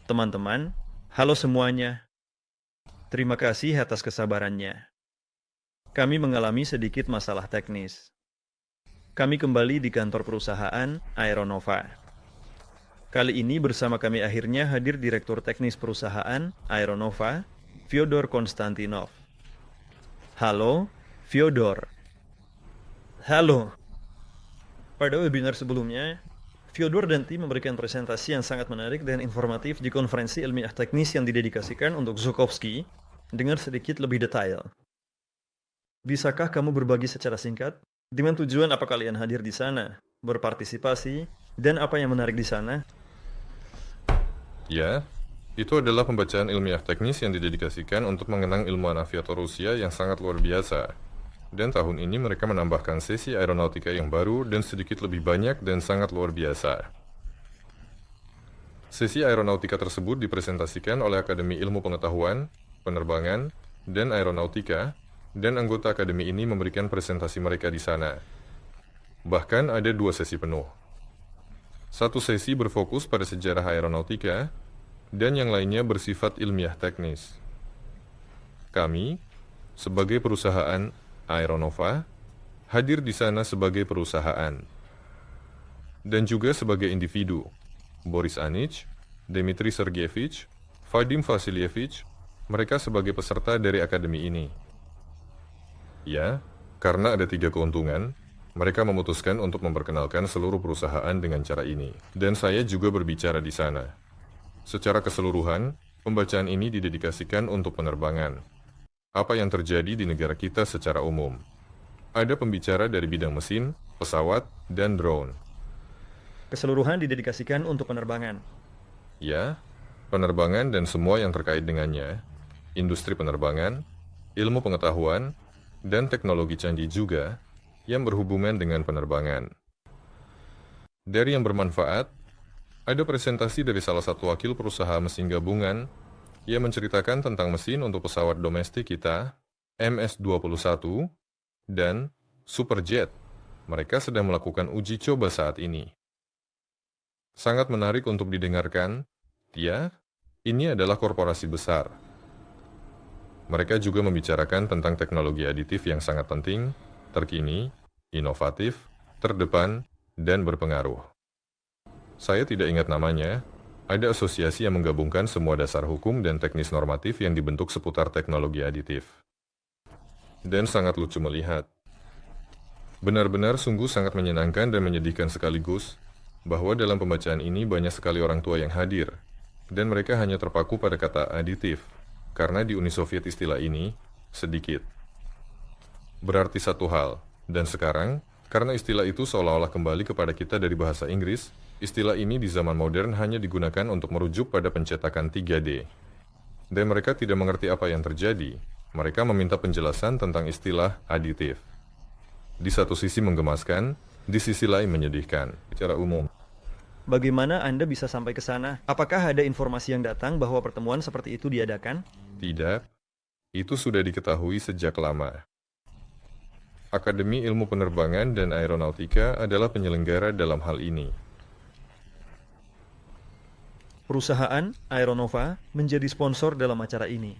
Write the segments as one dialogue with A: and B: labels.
A: Teman-teman, halo semuanya. Terima kasih atas kesabarannya. Kami mengalami sedikit masalah teknis. Kami kembali di kantor perusahaan Aeronova. Kali ini bersama kami akhirnya hadir Direktur Teknis Perusahaan Aeronova, Fyodor Konstantinov. Halo, Fyodor. Halo. Pada webinar sebelumnya, Fyodor dan tim memberikan presentasi yang sangat menarik dan informatif di konferensi ilmiah teknis yang didedikasikan untuk Zhukovsky dengan sedikit lebih detail. Bisakah kamu berbagi secara singkat dengan tujuan apa kalian hadir di sana, berpartisipasi, dan apa yang menarik di sana?
B: Ya, itu adalah pembacaan ilmiah teknis yang didedikasikan untuk mengenang ilmuwan aviator Rusia yang sangat luar biasa. Dan tahun ini mereka menambahkan sesi aeronautika yang baru dan sedikit lebih banyak dan sangat luar biasa. Sesi aeronautika tersebut dipresentasikan oleh Akademi Ilmu Pengetahuan, Penerbangan, dan Aeronautika, dan anggota akademi ini memberikan presentasi mereka di sana. Bahkan ada 2 sesi penuh. Satu sesi berfokus pada sejarah aeronautika, dan yang lainnya bersifat ilmiah teknis. Kami, sebagai perusahaan Aeronova, hadir di sana sebagai perusahaan. Dan juga sebagai individu, Boris Anich, Dmitry Sergeyevich, Vadim Vasilyevich, mereka sebagai peserta dari akademi ini. Ya, karena ada 3 keuntungan, mereka memutuskan untuk memperkenalkan seluruh perusahaan dengan cara ini. Dan saya juga berbicara di sana. Secara keseluruhan, pembacaan ini didedikasikan untuk penerbangan. Apa yang terjadi di negara kita secara umum. Ada pembicara dari bidang mesin, pesawat, dan drone.
A: Keseluruhan didedikasikan untuk penerbangan.
B: Ya, penerbangan dan semua yang terkait dengannya, industri penerbangan, ilmu pengetahuan, dan teknologi canggih juga yang berhubungan dengan penerbangan. Dari yang bermanfaat, ada presentasi dari salah satu wakil perusahaan mesin gabungan yang menceritakan tentang mesin untuk pesawat domestik kita, MS-21, dan Superjet. Mereka sedang melakukan uji coba saat ini. Sangat menarik untuk didengarkan. Ya, ini adalah korporasi besar. Mereka juga membicarakan tentang teknologi aditif yang sangat penting, terkini, inovatif, terdepan, dan berpengaruh. Saya tidak ingat namanya. Ada asosiasi yang menggabungkan semua dasar hukum dan teknis normatif yang dibentuk seputar teknologi aditif. Dan sangat lucu melihat. Benar-benar sungguh sangat menyenangkan dan menyedihkan sekaligus, bahwa dalam pembacaan ini banyak sekali orang tua yang hadir, dan mereka hanya terpaku pada kata aditif, karena di Uni Soviet istilah ini, sedikit. Berarti satu hal, dan sekarang, karena istilah itu seolah-olah kembali kepada kita dari bahasa Inggris, istilah ini di zaman modern hanya digunakan untuk merujuk pada pencetakan 3D. Dan mereka tidak mengerti apa yang terjadi. Mereka meminta penjelasan tentang istilah aditif. Di satu sisi menggemaskan, di sisi lain menyedihkan. Secara umum,
A: Bagaimana Anda bisa sampai ke sana? Apakah ada informasi yang datang bahwa pertemuan seperti itu diadakan?
B: tidak, itu sudah diketahui sejak lama. Akademi Ilmu Penerbangan dan Aeronautika adalah penyelenggara dalam hal ini.
A: Perusahaan Aeronova menjadi sponsor dalam acara ini.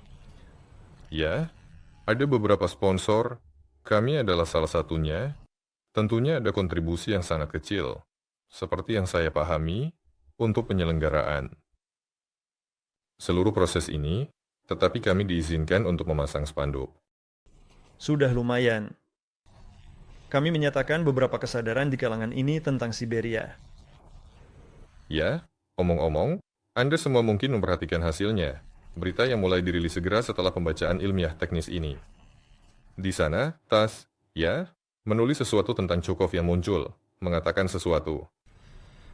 B: Ya, ada beberapa sponsor, kami adalah salah satunya. Tentunya ada kontribusi yang sangat kecil, seperti yang saya pahami, untuk penyelenggaraan. Seluruh proses ini, tetapi kami diizinkan untuk memasang spanduk.
A: Sudah lumayan. Kami menyatakan beberapa kesadaran di kalangan ini tentang Siberia.
B: Ya, omong-omong, Anda semua mungkin memperhatikan hasilnya. Berita yang mulai dirilis segera setelah pembacaan ilmiah teknis ini. Di sana, Tas, ya, menulis sesuatu tentang Chukov yang muncul, mengatakan sesuatu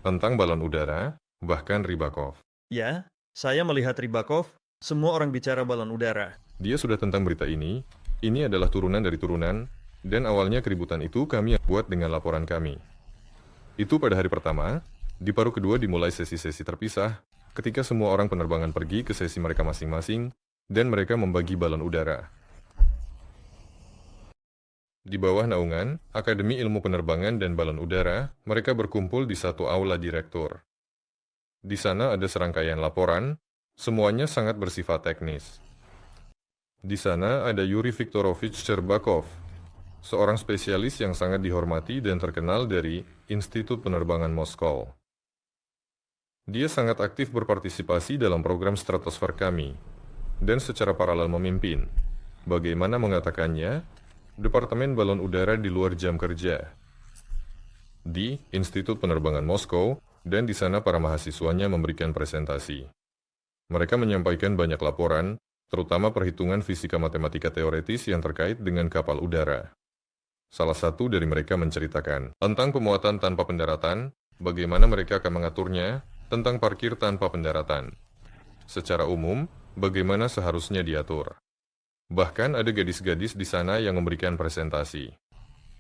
B: tentang balon udara, bahkan Rybakov.
A: Ya, saya melihat Rybakov, semua orang bicara balon udara.
B: Dia sudah tentang berita ini adalah turunan dari turunan, dan awalnya keributan itu kami yang buat dengan laporan kami. Itu pada hari pertama, di paruh kedua dimulai sesi-sesi terpisah, ketika semua orang penerbangan pergi ke sesi mereka masing-masing, dan mereka membagi balon udara. Di bawah naungan Akademi Ilmu Penerbangan dan Balon Udara, mereka berkumpul di satu aula direktur. Di sana ada serangkaian laporan, semuanya sangat bersifat teknis. Di sana ada Yuri Viktorovich Cherbakov, seorang spesialis yang sangat dihormati dan terkenal dari Institut Penerbangan Moskow. Dia sangat aktif berpartisipasi dalam program stratosfer kami, dan secara paralel memimpin, bagaimana mengatakannya, Departemen Balon Udara di luar jam kerja di Institut Penerbangan Moskow, dan di sana para mahasiswanya memberikan presentasi. Mereka menyampaikan banyak laporan, terutama perhitungan fisika matematika teoretis yang terkait dengan kapal udara. Salah satu dari mereka menceritakan tentang pemuatan tanpa pendaratan, bagaimana mereka akan mengaturnya, tentang parkir tanpa pendaratan. Secara umum, bagaimana seharusnya diatur. Bahkan ada gadis-gadis di sana yang memberikan presentasi.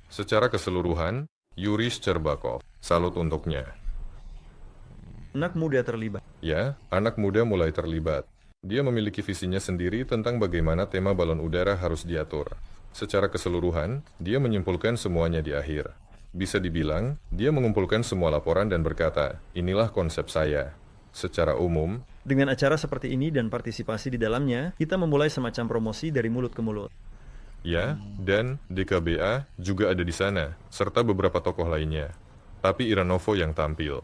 B: Secara keseluruhan, Yuri Shcherbakov, salut untuknya.
A: Anak muda terlibat.
B: Ya, anak muda mulai terlibat. Dia memiliki visinya sendiri tentang bagaimana tema balon udara harus diatur. Secara keseluruhan, dia menyimpulkan semuanya di akhir. Bisa dibilang, dia mengumpulkan semua laporan dan berkata, inilah konsep saya. Secara umum,
A: Dengan acara seperti ini dan partisipasi di dalamnya, kita memulai semacam promosi dari mulut ke mulut.
B: ya, dan DKBA juga ada di sana, serta beberapa tokoh lainnya. Tapi Iranovo yang tampil.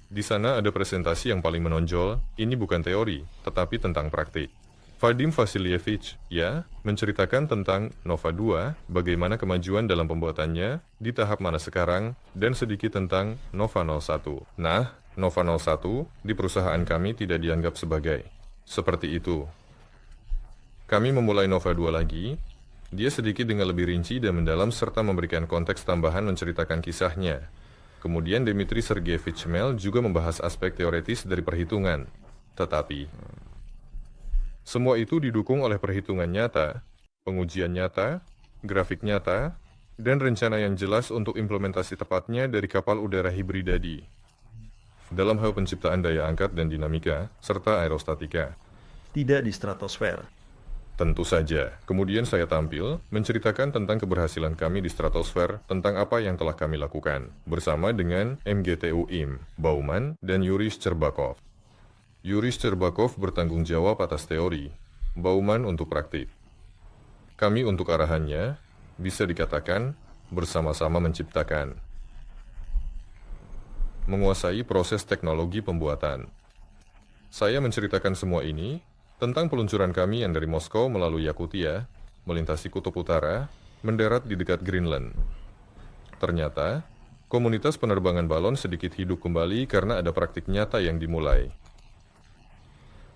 B: Di sana ada presentasi yang paling menonjol, ini bukan teori, tetapi tentang praktik. Vadim Vasilyevich, ya, menceritakan tentang Nova 2, bagaimana kemajuan dalam pembuatannya, di tahap mana sekarang, dan sedikit tentang Nova 01. Nah, Nova 01 di perusahaan kami tidak dianggap sebagai seperti itu. Kami memulai Nova 2 lagi, dia sedikit dengan lebih rinci dan mendalam serta memberikan konteks tambahan menceritakan kisahnya. Kemudian Dmitri Sergeyevich Chmel juga membahas aspek teoretis dari perhitungan. Tetapi, semua itu didukung oleh perhitungan nyata, pengujian nyata, grafik nyata, dan rencana yang jelas untuk implementasi tepatnya dari kapal udara hibridadi. Dalam hal penciptaan daya angkat dan dinamika, serta aerostatika.
A: Tidak di stratosfer.
B: Tentu saja. Kemudian saya tampil, menceritakan tentang keberhasilan kami di stratosfer, tentang apa yang telah kami lakukan, bersama dengan MGTU IM, Bauman, dan Yuri Shcherbakov. Yuri Shcherbakov bertanggung jawab atas teori, Bauman untuk praktik. Kami untuk arahannya, bisa dikatakan, bersama-sama menciptakan. Menguasai proses teknologi pembuatan. Saya menceritakan semua ini, tentang peluncuran kami yang dari Moskow melalui Yakutia, melintasi Kutub Utara, mendarat di dekat Greenland. Ternyata, komunitas penerbangan balon sedikit hidup kembali karena ada praktik nyata yang dimulai.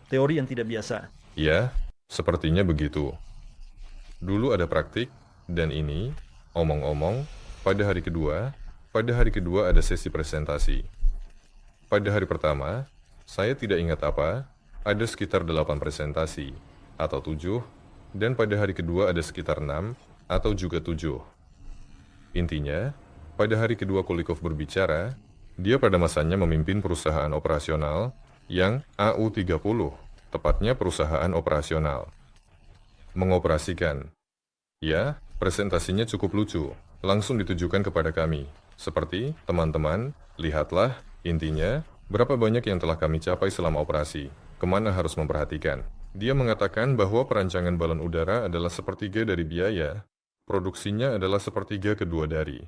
A: Teori yang tidak biasa.
B: Ya, sepertinya begitu. Dulu ada praktik, dan ini, omong-omong, pada hari kedua ada sesi presentasi. Pada hari pertama, saya tidak ingat apa, ada sekitar 8 presentasi, atau 7, dan pada hari kedua ada sekitar 6, atau juga 7. Intinya, pada hari kedua Kulikov berbicara, dia pada masanya memimpin perusahaan operasional yang AU-30, tepatnya perusahaan operasional. Mengoperasikan. Ya, presentasinya cukup lucu, langsung ditujukan kepada kami. Seperti, teman-teman, lihatlah, intinya, berapa banyak yang telah kami capai selama operasi. Kemana harus memperhatikan. Dia mengatakan bahwa perancangan balon udara adalah sepertiga dari biaya, produksinya adalah sepertiga kedua dari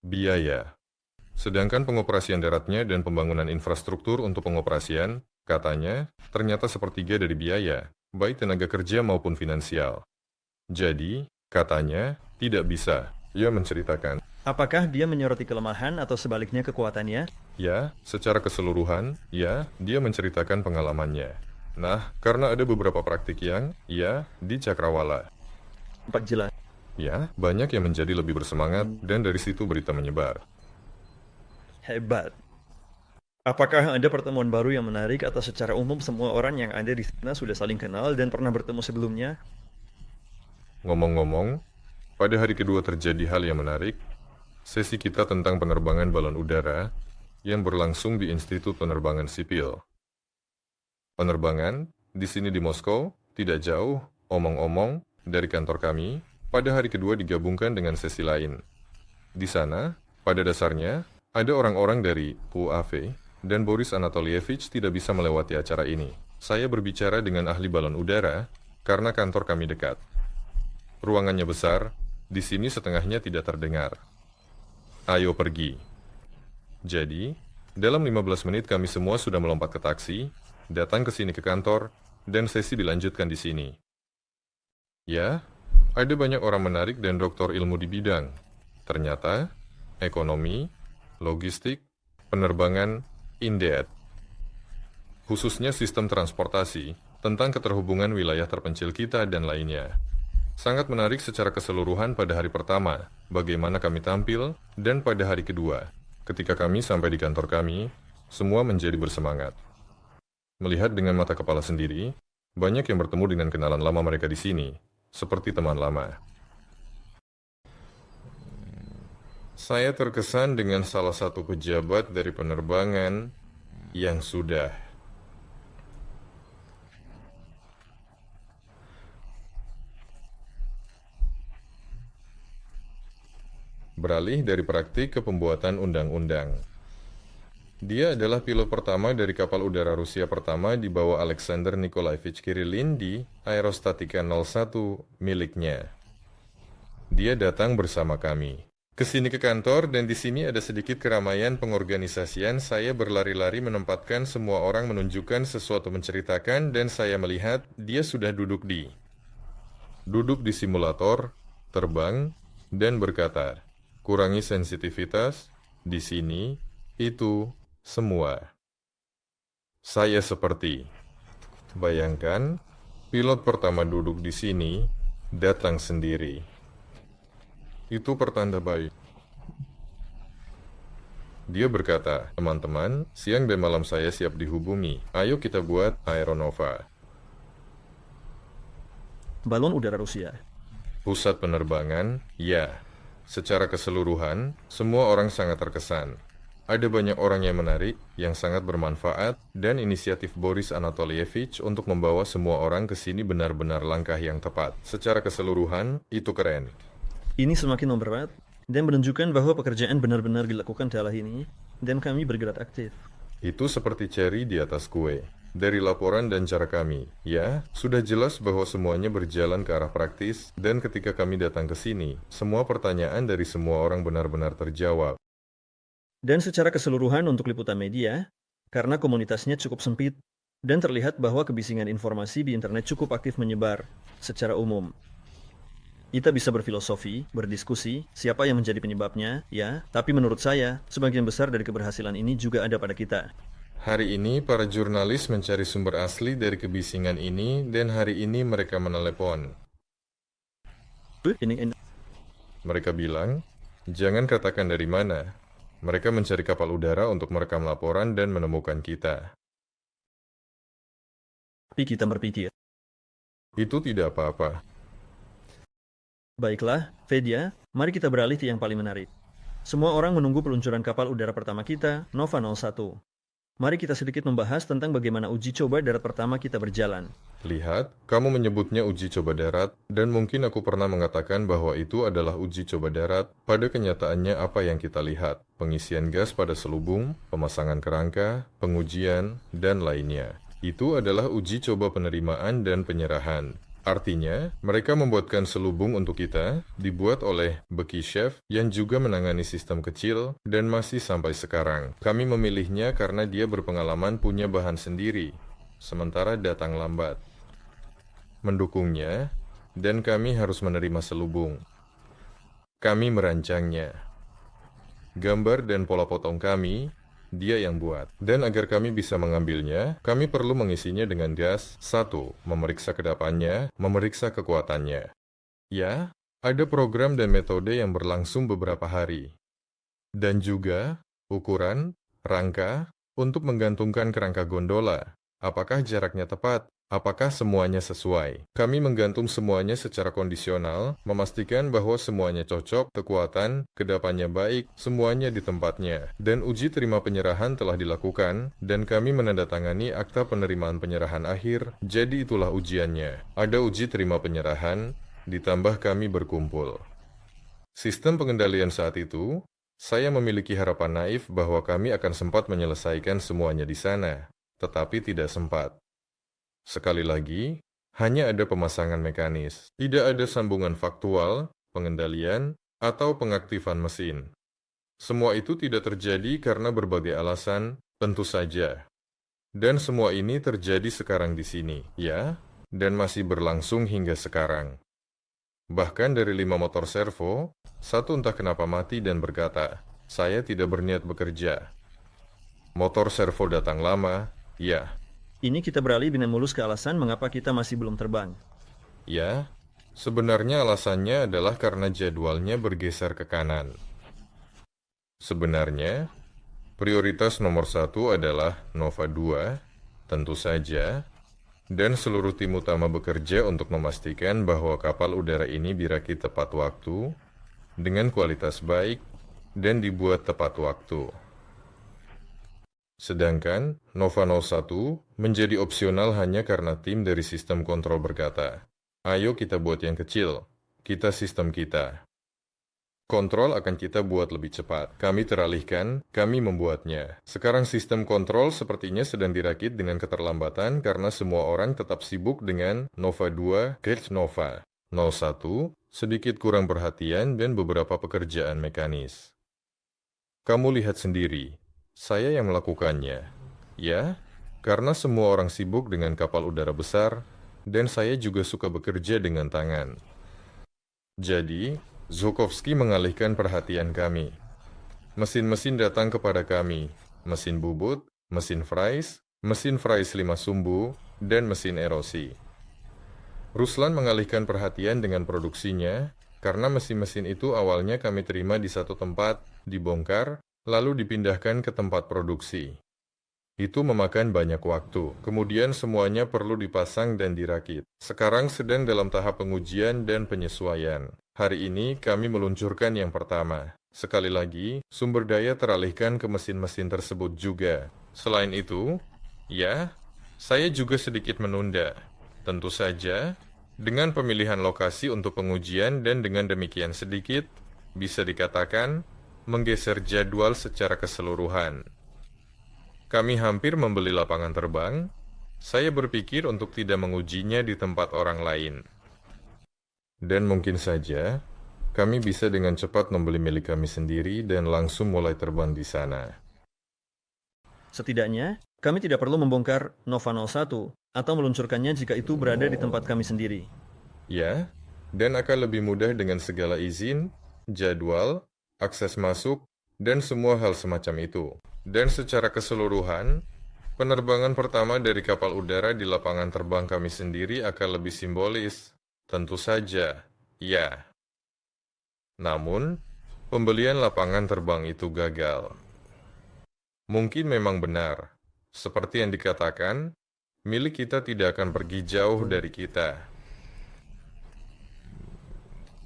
B: biaya. Sedangkan pengoperasian daratnya dan pembangunan infrastruktur untuk pengoperasian, katanya, ternyata sepertiga dari biaya, baik tenaga kerja maupun finansial. Jadi, katanya, tidak bisa. Ia menceritakan.
A: Apakah dia menyoroti kelemahan atau sebaliknya kekuatannya?
B: Ya, secara keseluruhan, ya, dia menceritakan pengalamannya. Nah, karena ada beberapa praktik yang, ya, di Cakrawala.
A: Empat jelas.
B: Ya, banyak yang menjadi lebih bersemangat dan dari situ berita menyebar.
A: Hebat. Apakah ada pertemuan baru yang menarik atau secara umum semua orang yang ada di sana sudah saling kenal dan pernah bertemu sebelumnya?
B: Ngomong-ngomong, pada hari kedua terjadi hal yang menarik. Sesi kita tentang penerbangan balon udara yang berlangsung di Institut Penerbangan Sipil. Penerbangan di sini di Moskow tidak jauh, omong-omong, dari kantor kami, pada hari kedua digabungkan dengan sesi lain. Di sana, pada dasarnya, ada orang-orang dari UAV dan Boris Anatolievich tidak bisa melewati acara ini. Saya berbicara dengan ahli balon udara karena kantor kami dekat. Ruangannya besar, di sini setengahnya tidak terdengar. Ayo pergi. Jadi, dalam 15 menit kami semua sudah melompat ke taksi, datang ke sini ke kantor, dan sesi dilanjutkan di sini. Ya, ada banyak orang menarik dan doktor ilmu di bidang. Ternyata, ekonomi, logistik, penerbangan, indeed. Khususnya sistem transportasi, tentang keterhubungan wilayah terpencil kita dan lainnya. Sangat menarik secara keseluruhan pada hari pertama, bagaimana kami tampil, dan pada hari kedua. Ketika kami sampai di kantor kami, semua menjadi bersemangat. Melihat dengan mata kepala sendiri, banyak yang bertemu dengan kenalan lama mereka di sini, seperti teman lama. Saya terkesan dengan salah satu pejabat dari penerbangan yang sudah beralih dari praktik ke pembuatan undang-undang. Dia adalah pilot pertama dari kapal udara Rusia pertama di bawah Alexander Nikolaevich Kirillin di Aerostatika 01 miliknya. Dia datang bersama kami. Kesini ke kantor dan di sini ada sedikit keramaian pengorganisasian. Saya berlari-lari menempatkan semua orang menunjukkan sesuatu menceritakan dan saya melihat dia sudah duduk di simulator, terbang, dan berkata, kurangi sensitivitas, di sini, itu, semua. Saya seperti, bayangkan, pilot pertama duduk di sini, datang sendiri. Itu pertanda baik. Dia berkata, teman-teman, siang dan malam saya siap dihubungi. Ayo kita buat Aeronova.
A: Balon udara Rusia.
B: Pusat penerbangan, ya. Secara keseluruhan, semua orang sangat terkesan. Ada banyak orang yang menarik, yang sangat bermanfaat, dan inisiatif Boris Anatolievich untuk membawa semua orang ke sini benar-benar langkah yang tepat. Secara keseluruhan, itu keren.
A: Ini semakin memberat dan menunjukkan bahwa pekerjaan benar-benar dilakukan dalam ini, dan kami bergerak aktif.
B: Itu seperti cherry di atas kue. Dari laporan dan cara kami, ya, sudah jelas bahwa semuanya berjalan ke arah praktis, dan ketika kami datang ke sini, semua pertanyaan dari semua orang benar-benar terjawab.
A: Dan secara keseluruhan untuk liputan media, karena komunitasnya cukup sempit, dan terlihat bahwa kebisingan informasi di internet cukup aktif menyebar secara umum. Kita bisa berfilosofi, berdiskusi, siapa yang menjadi penyebabnya, ya, tapi menurut saya, sebagian besar dari keberhasilan ini juga ada pada kita.
B: Hari ini, para jurnalis mencari sumber asli dari kebisingan ini, dan hari ini mereka menelepon. Mereka bilang, jangan katakan dari mana. Mereka mencari kapal udara untuk merekam laporan dan menemukan kita.
A: Tapi kita berpikir,
B: Itu tidak apa-apa.
A: baiklah, Vedya, mari kita beralih ke yang paling menarik. Semua orang menunggu peluncuran kapal udara pertama kita, Nova 01. Mari kita sedikit membahas tentang bagaimana uji coba darat pertama kita berjalan.
B: Lihat, kamu menyebutnya uji coba darat, dan mungkin aku pernah mengatakan bahwa itu adalah uji coba darat. Pada kenyataannya apa yang kita lihat? Pengisian gas pada selubung, pemasangan kerangka, pengujian, dan lainnya. Itu adalah uji coba penerimaan dan penyerahan. Artinya, mereka membuatkan selubung untuk kita, dibuat oleh Bekishev yang juga menangani sistem kecil, dan masih sampai sekarang. Kami memilihnya karena dia berpengalaman punya bahan sendiri, sementara datang lambat. Mendukungnya, dan kami harus menerima selubung. Kami merancangnya. Gambar dan pola potong kami, dia yang buat. Dan agar kami bisa mengambilnya, kami perlu mengisinya dengan gas. 1. Memeriksa kedapannya, memeriksa kekuatannya. Ya, ada program dan metode yang berlangsung beberapa hari. Dan juga, ukuran, rangka, untuk menggantungkan kerangka gondola. Apakah jaraknya tepat? Apakah semuanya sesuai? Kami menggantung semuanya secara kondisional, memastikan bahwa semuanya cocok, kekuatan, kedapannya baik, semuanya di tempatnya. Dan uji terima penyerahan telah dilakukan, dan kami menandatangani akta penerimaan penyerahan akhir, jadi itulah ujiannya. Ada uji terima penyerahan, ditambah kami berkumpul. Sistem pengendalian saat itu, Saya memiliki harapan naif bahwa kami akan sempat menyelesaikan semuanya di sana, tetapi tidak sempat. Sekali lagi, hanya ada pemasangan mekanis, tidak ada sambungan faktual, pengendalian, atau pengaktifan mesin. Semua itu tidak terjadi karena berbagai alasan, tentu saja. Dan semua ini terjadi sekarang di sini, ya, dan masih berlangsung hingga sekarang. Bahkan dari 5 motor servo, satu entah kenapa mati dan berkata, "Saya tidak berniat bekerja." Motor servo datang lama, ya,
A: Ini kita beralih dengan mulus ke alasan mengapa kita masih belum terbang.
B: ya. Sebenarnya alasannya adalah karena jadwalnya bergeser ke kanan. Sebenarnya, prioritas nomor 1 adalah Nova 2, tentu saja, dan seluruh tim utama bekerja untuk memastikan bahwa kapal udara ini dirakit tepat waktu, dengan kualitas baik, dan dibuat tepat waktu. Sedangkan Nova 01 menjadi opsional hanya karena tim dari sistem kontrol berkata, "Ayo kita buat yang kecil, kita sistem kita. Kontrol akan kita buat lebih cepat. Kami teralihkan, kami membuatnya." Sekarang sistem kontrol sepertinya sedang dirakit dengan keterlambatan karena semua orang tetap sibuk dengan Nova 2 ke Nova 01, sedikit kurang perhatian dan beberapa pekerjaan mekanis. Kamu lihat sendiri, saya yang melakukannya. Ya, karena semua orang sibuk dengan kapal udara besar, dan saya juga suka bekerja dengan tangan. Jadi, Zukovsky mengalihkan perhatian kami. Mesin-mesin datang kepada kami, mesin bubut, mesin fries 5 sumbu, dan mesin erosi. Ruslan mengalihkan perhatian dengan produksinya, karena mesin-mesin itu awalnya kami terima di satu tempat, dibongkar, lalu dipindahkan ke tempat produksi. Itu memakan banyak waktu, kemudian semuanya perlu dipasang dan dirakit. Sekarang sedang dalam tahap pengujian dan penyesuaian. Hari ini kami meluncurkan yang pertama. Sekali lagi, sumber daya teralihkan ke mesin-mesin tersebut juga. Selain itu, ya, saya juga sedikit menunda. Tentu saja, dengan pemilihan lokasi untuk pengujian dan dengan demikian sedikit, bisa dikatakan, menggeser jadwal secara keseluruhan. Kami hampir membeli lapangan terbang. Saya berpikir untuk tidak mengujinya di tempat orang lain. Dan mungkin saja, kami bisa dengan cepat membeli milik kami sendiri dan langsung mulai terbang di sana.
A: Setidaknya, kami tidak perlu membongkar Nova 01 atau meluncurkannya jika itu berada di tempat kami sendiri.
B: Ya, dan akan lebih mudah dengan segala izin, jadwal, akses masuk, dan semua hal semacam itu. Dan secara keseluruhan, penerbangan pertama dari kapal udara di lapangan terbang kami sendiri akan lebih simbolis. Tentu saja, ya. Namun, pembelian lapangan terbang itu gagal. Mungkin memang benar. Seperti yang dikatakan, milik kita tidak akan pergi jauh dari kita.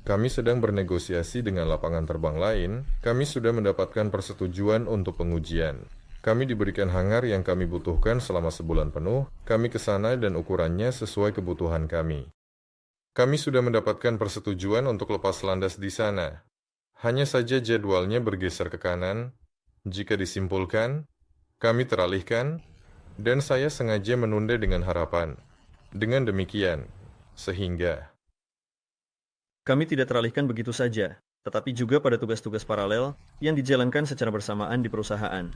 B: Kami sedang bernegosiasi dengan lapangan terbang lain. Kami sudah mendapatkan persetujuan untuk pengujian. Kami diberikan hangar yang kami butuhkan selama sebulan penuh. Kami ke sana dan ukurannya sesuai kebutuhan kami. Kami sudah mendapatkan persetujuan untuk lepas landas di sana. Hanya saja jadwalnya bergeser ke kanan. Jika disimpulkan, kami teralihkan, dan saya sengaja menunda dengan harapan. Dengan demikian, sehingga
A: Kami tidak teralihkan begitu saja, tetapi juga pada tugas-tugas paralel yang dijalankan secara bersamaan di perusahaan.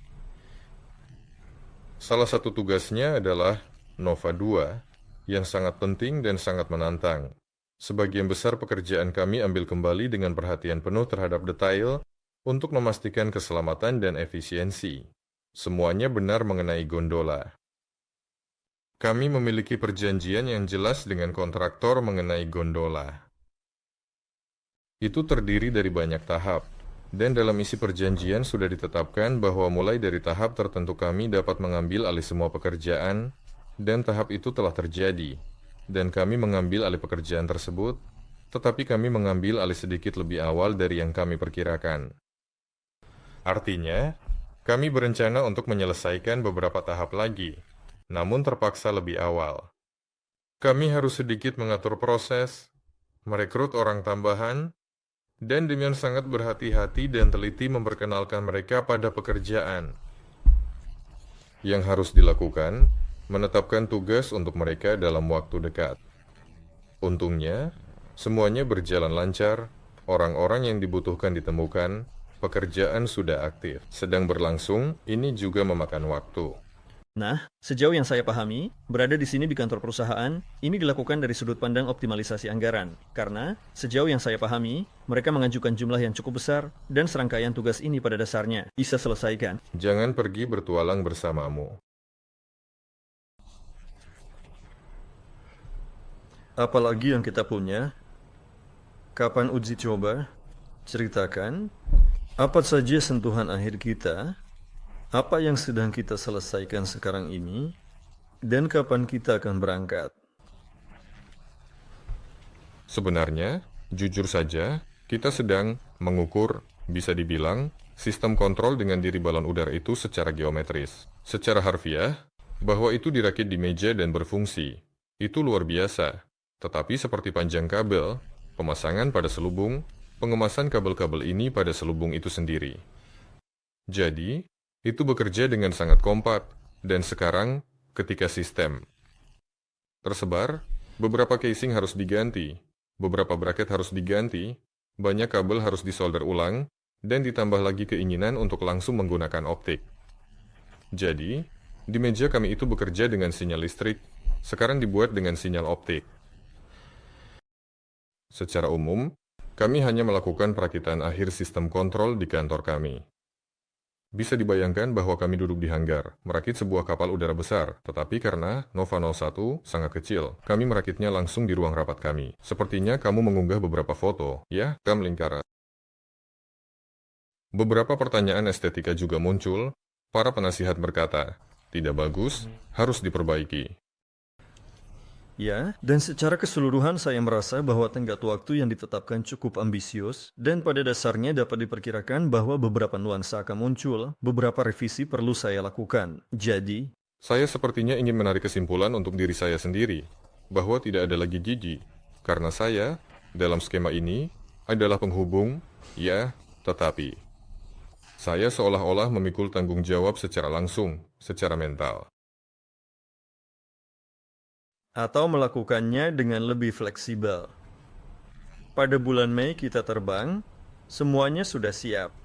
B: salah satu tugasnya adalah Nova 2, yang sangat penting dan sangat menantang. Sebagian besar pekerjaan kami ambil kembali dengan perhatian penuh terhadap detail untuk memastikan keselamatan dan efisiensi. Semuanya benar mengenai gondola. Kami memiliki perjanjian yang jelas dengan kontraktor mengenai gondola. Itu terdiri dari banyak tahap, dan dalam isi perjanjian sudah ditetapkan bahwa mulai dari tahap tertentu kami dapat mengambil alih semua pekerjaan, dan tahap itu telah terjadi, dan kami mengambil alih pekerjaan tersebut, tetapi kami mengambil alih sedikit lebih awal dari yang kami perkirakan. Artinya, kami berencana untuk menyelesaikan beberapa tahap lagi, namun terpaksa lebih awal. Kami harus sedikit mengatur proses, merekrut orang tambahan, dan dengan sangat berhati-hati dan teliti memperkenalkan mereka pada pekerjaan. Yang harus dilakukan, menetapkan tugas untuk mereka dalam waktu dekat. Untungnya, semuanya berjalan lancar, orang-orang yang dibutuhkan ditemukan, pekerjaan sudah aktif. Sedang berlangsung, ini juga memakan waktu.
A: Nah, sejauh yang saya pahami, berada di sini di kantor perusahaan, ini dilakukan dari sudut pandang optimalisasi anggaran. Karena, sejauh yang saya pahami, mereka mengajukan jumlah yang cukup besar, dan serangkaian tugas ini pada dasarnya bisa selesaikan.
B: Jangan pergi bertualang bersamamu.
A: Apalagi yang kita punya? Kapan uji coba? Ceritakan. Apa saja sentuhan akhir kita? Apa yang sedang kita selesaikan sekarang ini? Dan kapan kita akan berangkat?
B: Sebenarnya, jujur saja, kita sedang mengukur, bisa dibilang, sistem kontrol dengan diri balon udara itu secara geometris. Secara harfiah, bahwa itu dirakit di meja dan berfungsi. Itu luar biasa. Tetapi seperti panjang kabel, pemasangan pada selubung, pengemasan kabel-kabel ini pada selubung itu sendiri. Jadi, itu bekerja dengan sangat kompak, dan sekarang, ketika sistem tersebar, beberapa casing harus diganti, beberapa bracket harus diganti, banyak kabel harus disolder ulang, dan ditambah lagi keinginan untuk langsung menggunakan optik. Jadi, di meja kami itu bekerja dengan sinyal listrik, sekarang dibuat dengan sinyal optik. Secara umum, kami hanya melakukan perakitan akhir sistem kontrol di kantor kami. Bisa dibayangkan bahwa kami duduk di hanggar, merakit sebuah kapal udara besar, tetapi karena Nova 01 sangat kecil, kami merakitnya langsung di ruang rapat kami. Sepertinya kamu mengunggah beberapa foto, ya, Kam Lingkara. Beberapa pertanyaan estetika juga muncul, para penasihat berkata, tidak bagus, harus diperbaiki.
A: Ya, dan secara keseluruhan saya merasa bahwa tenggat waktu yang ditetapkan cukup ambisius, dan pada dasarnya dapat diperkirakan bahwa beberapa nuansa akan muncul, beberapa revisi perlu saya lakukan. Jadi,
B: Saya sepertinya ingin menarik kesimpulan untuk diri saya sendiri, bahwa tidak ada lagi Gigi, karena saya, dalam skema ini, adalah penghubung, ya, tetapi. Saya seolah-olah memikul tanggung jawab secara langsung, secara mental.
A: atau melakukannya dengan lebih fleksibel. Pada bulan Mei kita terbang, semuanya sudah siap.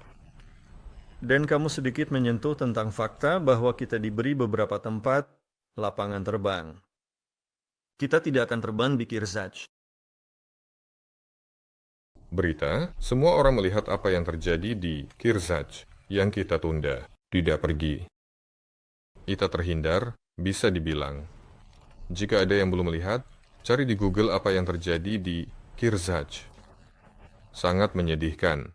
A: Dan kamu sedikit menyentuh tentang fakta bahwa kita diberi beberapa tempat lapangan terbang. Kita tidak akan terbang di Kirzach.
B: Berita, semua orang melihat apa yang terjadi di Kirzach, yang kita tunda, tidak pergi. Kita terhindar, bisa dibilang. Jika ada yang belum melihat, cari di Google apa yang terjadi di Kirzach. Sangat menyedihkan.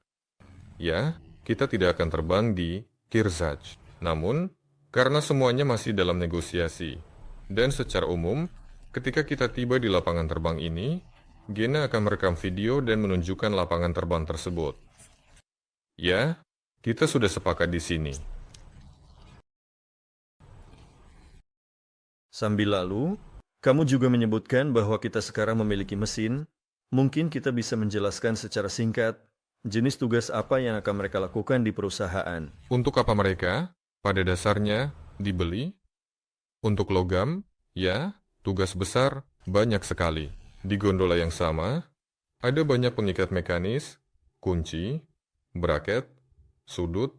B: Ya, kita tidak akan terbang di Kirzach. Namun, karena semuanya masih dalam negosiasi, dan secara umum, ketika kita tiba di lapangan terbang ini, Gena akan merekam video dan menunjukkan lapangan terbang tersebut. Ya, kita sudah sepakat di sini.
A: Sambil lalu, kamu juga menyebutkan bahwa kita sekarang memiliki mesin. Mungkin kita bisa menjelaskan secara singkat jenis tugas apa yang akan mereka lakukan di perusahaan.
B: Untuk apa mereka? Pada dasarnya, dibeli. Untuk logam, ya, tugas besar, banyak sekali. Di gondola yang sama, ada banyak pengikat mekanis, kunci, braket, sudut,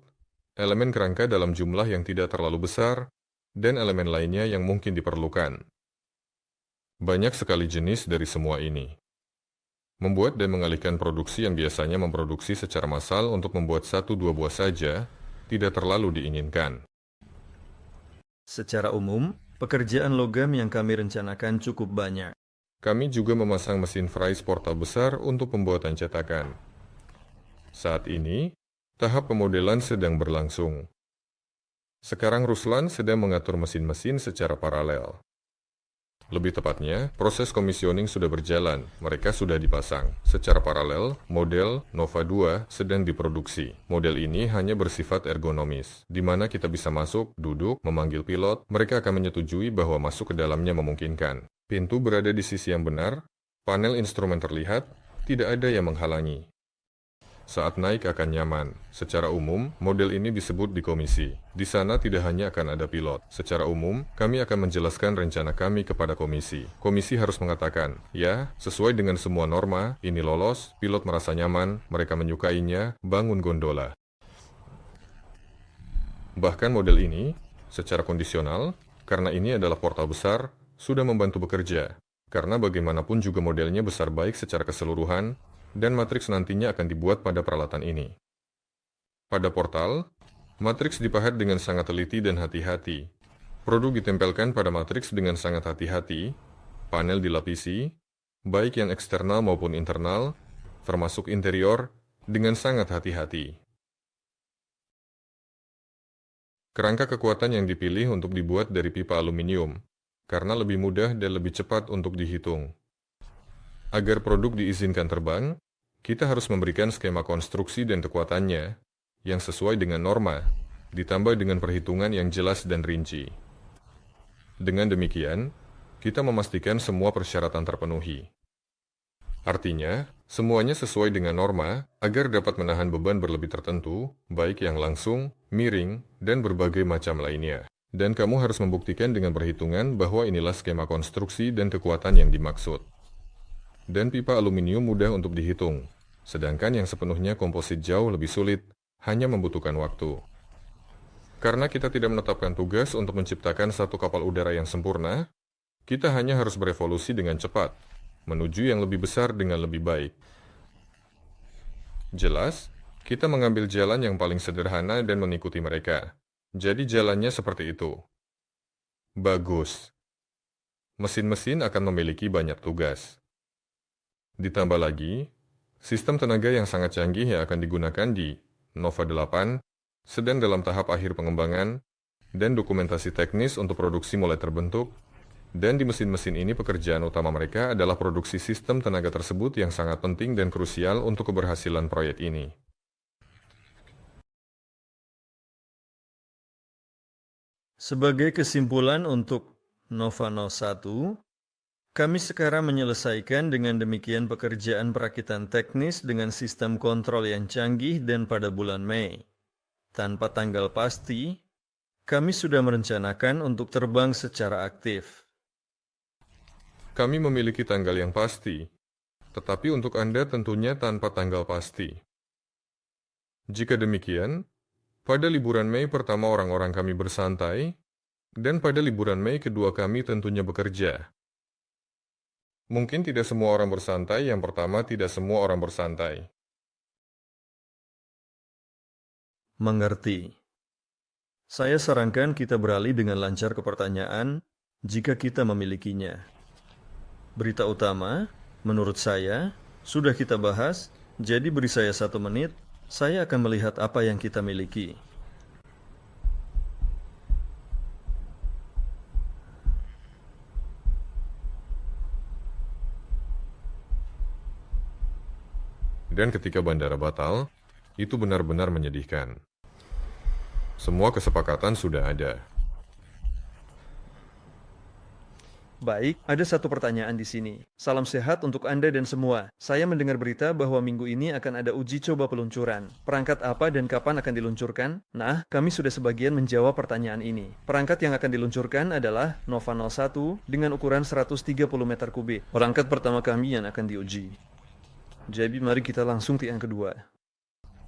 B: elemen kerangka dalam jumlah yang tidak terlalu besar, dan elemen lainnya yang mungkin diperlukan. Banyak sekali jenis dari semua ini. Membuat dan mengalihkan produksi yang biasanya memproduksi secara massal untuk membuat 1-2 buah saja, tidak terlalu diinginkan.
A: Secara umum, pekerjaan logam yang kami rencanakan cukup banyak.
B: Kami juga memasang mesin fries portal besar untuk pembuatan cetakan. Saat ini, tahap pemodelan sedang berlangsung. Sekarang Ruslan sedang mengatur mesin-mesin secara paralel. Lebih tepatnya, proses komisioning sudah berjalan, mereka sudah dipasang. Secara paralel, model Nova 2 sedang diproduksi. Model ini hanya bersifat ergonomis, di mana kita bisa masuk, duduk, memanggil pilot, mereka akan menyetujui bahwa masuk ke dalamnya memungkinkan. Pintu berada di sisi yang benar, panel instrumen terlihat, tidak ada yang menghalangi. Saat naik akan nyaman. Secara umum, model ini disebut di komisi. Di sana tidak hanya akan ada pilot. Secara umum, kami akan menjelaskan rencana kami kepada komisi. Komisi harus mengatakan, ya, sesuai dengan semua norma, ini lolos, pilot merasa nyaman, mereka menyukainya, bangun gondola. Bahkan model ini, secara kondisional, karena ini adalah portal besar, sudah membantu bekerja. Karena bagaimanapun juga modelnya besar baik secara keseluruhan, dan matriks nantinya akan dibuat pada peralatan ini. Pada portal, matriks dipahat dengan sangat teliti dan hati-hati. Produk ditempelkan pada matriks dengan sangat hati-hati, panel dilapisi, baik yang eksternal maupun internal, termasuk interior, dengan sangat hati-hati. Kerangka kekuatan yang dipilih untuk dibuat dari pipa aluminium, karena lebih mudah dan lebih cepat untuk dihitung. Agar produk diizinkan terbang, kita harus memberikan skema konstruksi dan kekuatannya yang sesuai dengan norma, ditambah dengan perhitungan yang jelas dan rinci. Dengan demikian, kita memastikan semua persyaratan terpenuhi. Artinya, semuanya sesuai dengan norma agar dapat menahan beban berlebih tertentu, baik yang langsung, miring, dan berbagai macam lainnya. Dan kamu harus membuktikan dengan perhitungan bahwa inilah skema konstruksi dan kekuatan yang dimaksud. Dan pipa aluminium mudah untuk dihitung, sedangkan yang sepenuhnya komposit jauh lebih sulit, hanya membutuhkan waktu. Karena kita tidak menetapkan tugas untuk menciptakan satu kapal udara yang sempurna, kita hanya harus berevolusi dengan cepat, menuju yang lebih besar dengan lebih baik. Jelas, kita mengambil jalan yang paling sederhana dan mengikuti mereka. Jadi jalannya seperti itu. Bagus. Mesin-mesin akan memiliki banyak tugas. Ditambah lagi, sistem tenaga yang sangat canggih yang akan digunakan di Nova 8 sedang dalam tahap akhir pengembangan dan dokumentasi teknis untuk produksi mulai terbentuk, dan di mesin-mesin ini pekerjaan utama mereka adalah produksi sistem tenaga tersebut yang sangat penting dan krusial untuk keberhasilan proyek ini.
A: Sebagai kesimpulan untuk Nova 01, kami sekarang menyelesaikan dengan demikian pekerjaan perakitan teknis dengan sistem kontrol yang canggih dan pada bulan Mei. Tanpa tanggal pasti, kami sudah merencanakan untuk terbang secara aktif.
B: Kami memiliki tanggal yang pasti, tetapi untuk Anda tentunya tanpa tanggal pasti. Jika demikian, pada liburan Mei pertama orang-orang kami bersantai, dan pada liburan Mei kedua kami tentunya bekerja. Mungkin tidak semua orang bersantai, yang pertama tidak semua orang bersantai.
A: Mengerti. Saya sarankan kita beralih dengan lancar ke pertanyaan jika kita memilikinya. Berita utama, menurut saya, sudah kita bahas, jadi beri saya 1 menit, saya akan melihat apa yang kita miliki.
B: Dan ketika bandara batal, itu benar-benar menyedihkan. Semua kesepakatan sudah ada.
A: Baik, ada satu pertanyaan di sini. Salam sehat untuk Anda dan semua. Saya mendengar berita bahwa minggu ini akan ada uji coba peluncuran. Perangkat apa dan kapan akan diluncurkan? Nah, kami sudah sebagian menjawab pertanyaan ini. Perangkat yang akan diluncurkan adalah Nova 01 dengan ukuran 130 meter kubik. Perangkat pertama kami yang akan diuji. Jadi mari kita langsung ke yang kedua.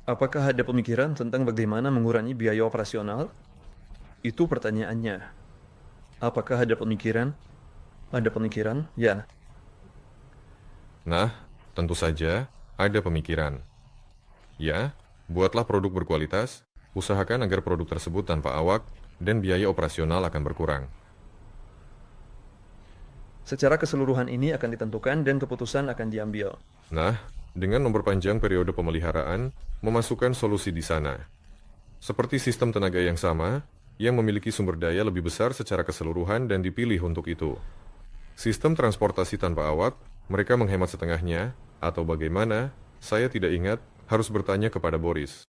A: Apakah ada pemikiran tentang bagaimana mengurangi biaya operasional? Itu pertanyaannya. Apakah ada pemikiran? Ada pemikiran? Ya.
B: Nah, tentu saja ada pemikiran. Ya, buatlah produk berkualitas, usahakan agar produk tersebut tanpa awak, dan biaya operasional akan berkurang.
A: Secara keseluruhan ini akan ditentukan dan keputusan akan diambil.
B: Nah, dengan memperpanjang periode pemeliharaan, memasukkan solusi di sana. Seperti sistem tenaga yang sama, yang memiliki sumber daya lebih besar secara keseluruhan dan dipilih untuk itu. Sistem transportasi tanpa awak, mereka menghemat setengahnya, atau bagaimana, saya tidak ingat, harus bertanya kepada Boris.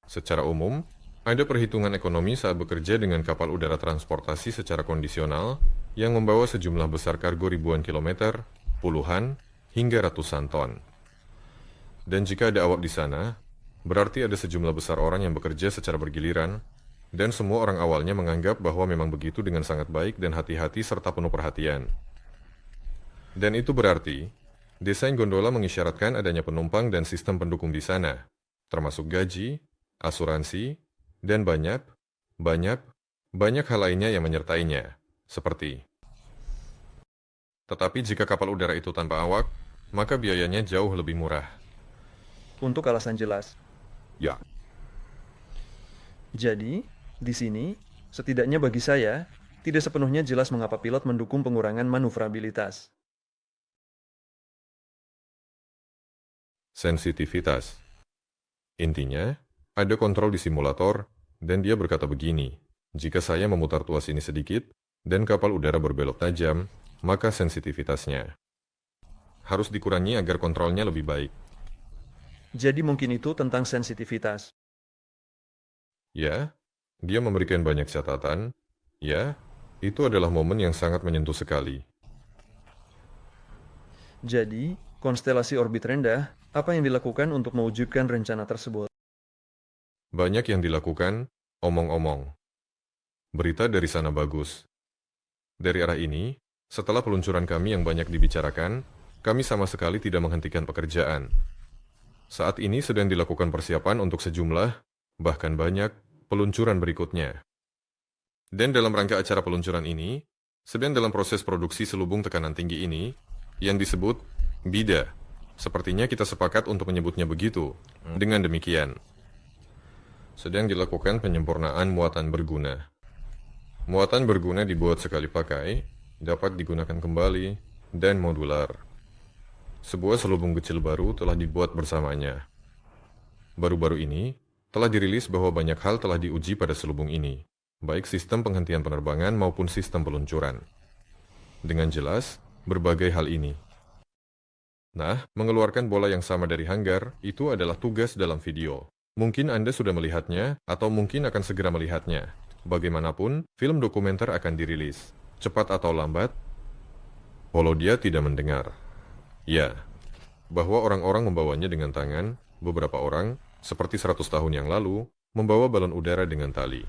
B: Secara umum, ada perhitungan ekonomi saat bekerja dengan kapal udara transportasi secara kondisional yang membawa sejumlah besar kargo ribuan kilometer, puluhan, hingga ratusan ton. Dan jika ada awap di sana, berarti ada sejumlah besar orang yang bekerja secara bergiliran, dan semua orang awalnya menganggap bahwa memang begitu dengan sangat baik dan hati-hati serta penuh perhatian. Dan itu berarti, desain gondola mengisyaratkan adanya penumpang dan sistem pendukung di sana, termasuk gaji, asuransi, dan banyak hal lainnya yang menyertainya, seperti. Tetapi jika kapal udara itu tanpa awak, maka biayanya jauh lebih murah.
A: Untuk alasan jelas.
B: Ya,
A: Jadi, di sini, setidaknya bagi saya, tidak sepenuhnya jelas mengapa pilot mendukung pengurangan manuvrabilitas.
B: sensitivitas. Intinya, ada kontrol di simulator, dan dia berkata begini, jika saya memutar tuas ini sedikit, dan kapal udara berbelok tajam, maka sensitivitasnya harus dikurangi agar kontrolnya lebih baik.
A: Jadi mungkin itu tentang sensitivitas.
B: Ya, dia memberikan banyak catatan. Ya, itu adalah momen yang sangat menyentuh sekali.
A: Jadi, konstelasi orbit rendah, apa yang dilakukan untuk mewujudkan rencana tersebut?
B: Banyak yang dilakukan, omong-omong. Berita dari sana bagus. Dari arah ini, setelah peluncuran kami yang banyak dibicarakan, kami sama sekali tidak menghentikan pekerjaan. Saat ini sedang dilakukan persiapan untuk sejumlah, bahkan banyak, peluncuran berikutnya. Dan dalam rangka acara peluncuran ini, sedang dalam proses produksi selubung tekanan tinggi ini, yang disebut BIDA. Sepertinya kita sepakat untuk menyebutnya begitu. Dengan demikian, sedang dilakukan penyempurnaan muatan berguna. Muatan berguna dibuat sekali pakai, dapat digunakan kembali, dan modular. Sebuah selubung kecil baru telah dibuat bersamanya. Baru-baru ini, telah dirilis bahwa banyak hal telah diuji pada selubung ini, baik sistem penghentian penerbangan maupun sistem peluncuran. Dengan jelas, berbagai hal ini. Nah, mengeluarkan bola yang sama dari hanggar, itu adalah tugas dalam video. Mungkin Anda sudah melihatnya, atau mungkin akan segera melihatnya. Bagaimanapun, film dokumenter akan dirilis. Cepat atau lambat, walau dia tidak mendengar. Ya, bahwa orang-orang membawanya dengan tangan, beberapa orang, seperti 100 tahun yang lalu, membawa balon udara dengan tali.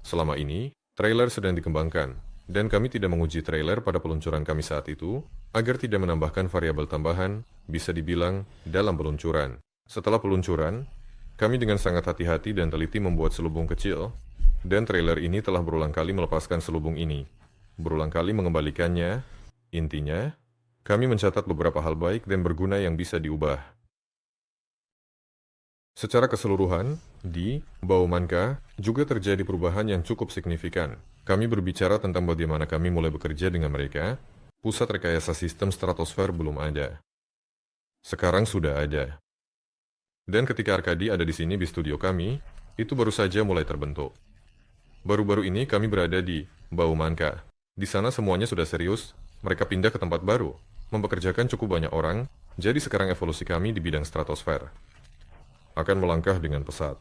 B: Selama ini, trailer sedang dikembangkan, dan kami tidak menguji trailer pada peluncuran kami saat itu, agar tidak menambahkan variabel tambahan, bisa dibilang, dalam peluncuran. Setelah peluncuran, kami dengan sangat hati-hati dan teliti membuat selubung kecil, dan trailer ini telah berulang kali melepaskan selubung ini, berulang kali mengembalikannya. Intinya, kami mencatat beberapa hal baik dan berguna yang bisa diubah. Secara keseluruhan, di Baumanka juga terjadi perubahan yang cukup signifikan. Kami berbicara tentang bagaimana kami mulai bekerja dengan mereka. Pusat rekayasa sistem stratosfer belum ada. Sekarang sudah ada. Dan ketika Arkadi ada di sini di studio kami, itu baru saja mulai terbentuk. Baru-baru ini kami berada di Baumanka. Di sana semuanya sudah serius, mereka pindah ke tempat baru, mempekerjakan cukup banyak orang, jadi sekarang evolusi kami di bidang stratosfer akan melangkah dengan pesat.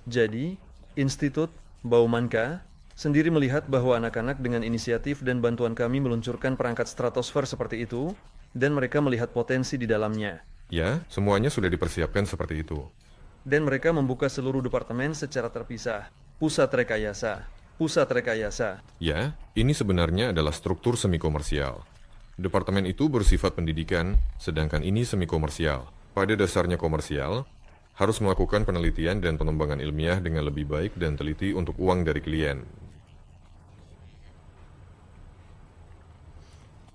A: Jadi, Institut Baumanka sendiri melihat bahwa anak-anak dengan inisiatif dan bantuan kami meluncurkan perangkat stratosfer seperti itu, dan mereka melihat potensi di dalamnya.
B: Ya, semuanya sudah dipersiapkan seperti itu.
A: Dan mereka membuka seluruh departemen secara terpisah. Pusat rekayasa.
B: Ya, ini sebenarnya adalah struktur semi-komersial. Departemen itu bersifat pendidikan, sedangkan ini semi-komersial. Pada dasarnya komersial, harus melakukan penelitian dan pengembangan ilmiah dengan lebih baik dan teliti untuk uang dari klien.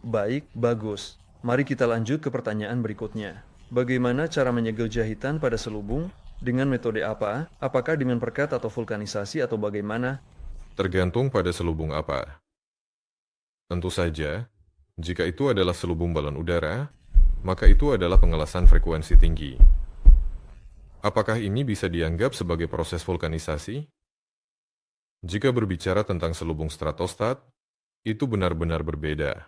A: Baik, bagus. Mari kita lanjut ke pertanyaan berikutnya. Bagaimana cara menyegel jahitan pada selubung? Dengan metode apa? Apakah dengan perekat atau vulkanisasi atau bagaimana?
B: Tergantung pada selubung apa. Tentu saja, jika itu adalah selubung balon udara, maka itu adalah pengelasan frekuensi tinggi. Apakah ini bisa dianggap sebagai proses vulkanisasi? Jika berbicara tentang selubung stratostat, itu benar-benar berbeda.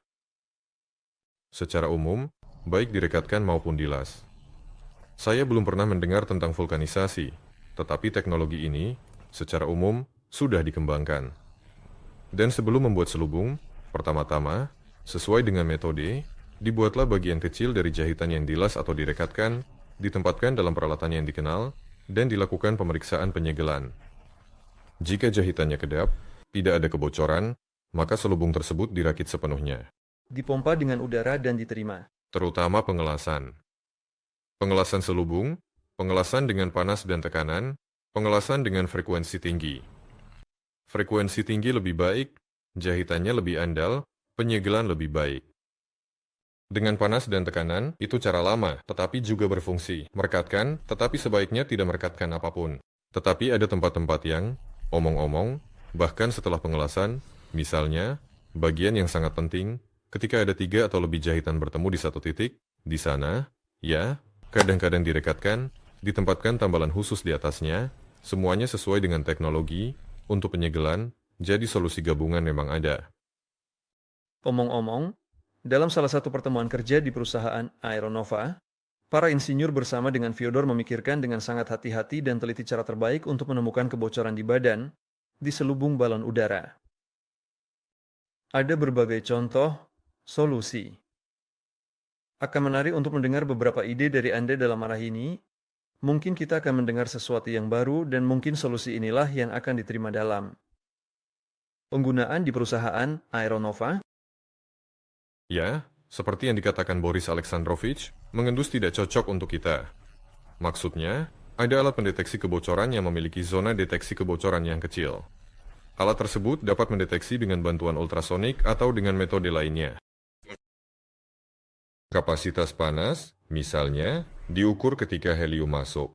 B: Secara umum, baik direkatkan maupun dilas. Saya belum pernah mendengar tentang vulkanisasi, tetapi teknologi ini, secara umum, sudah dikembangkan. Dan sebelum membuat selubung, pertama-tama, sesuai dengan metode, Dibuatlah bagian kecil dari jahitan yang dilas atau direkatkan, ditempatkan dalam peralatan yang dikenal, dan dilakukan pemeriksaan penyegelan. Jika jahitannya kedap, tidak ada kebocoran, maka selubung tersebut dirakit sepenuhnya.
A: Dipompa dengan udara dan diterima.
B: Terutama pengelasan. Pengelasan selubung, pengelasan dengan panas dan tekanan, pengelasan dengan frekuensi tinggi. Frekuensi tinggi lebih baik, jahitannya lebih andal, penyegelan lebih baik. Dengan panas dan tekanan, itu cara lama, tetapi juga berfungsi. Merekatkan, tetapi sebaiknya tidak merekatkan apapun. Tetapi ada tempat-tempat yang, omong-omong, bahkan setelah pengelasan, misalnya, bagian yang sangat penting, ketika ada 3 atau lebih jahitan bertemu di satu titik, di sana, ya, kadang-kadang direkatkan, ditempatkan tambalan khusus di atasnya, semuanya sesuai dengan teknologi, untuk penyegelan, jadi solusi gabungan memang ada.
A: Omong-omong, dalam salah satu pertemuan kerja di perusahaan Aeronova, para insinyur bersama dengan Fyodor memikirkan dengan sangat hati-hati dan teliti cara terbaik untuk menemukan kebocoran di badan, di selubung balon udara. Ada berbagai contoh, solusi. Akan menarik untuk mendengar beberapa ide dari Anda dalam arah ini. Mungkin kita akan mendengar sesuatu yang baru dan mungkin solusi inilah yang akan diterima dalam penggunaan di perusahaan Aeronova.
B: Ya, seperti yang dikatakan Boris Alexandrovich, mengendus tidak cocok untuk kita. Maksudnya, ada alat pendeteksi kebocoran yang memiliki zona deteksi kebocoran yang kecil. Alat tersebut dapat mendeteksi dengan bantuan ultrasonik atau dengan metode lainnya. Kapasitas panas, misalnya, diukur ketika helium masuk.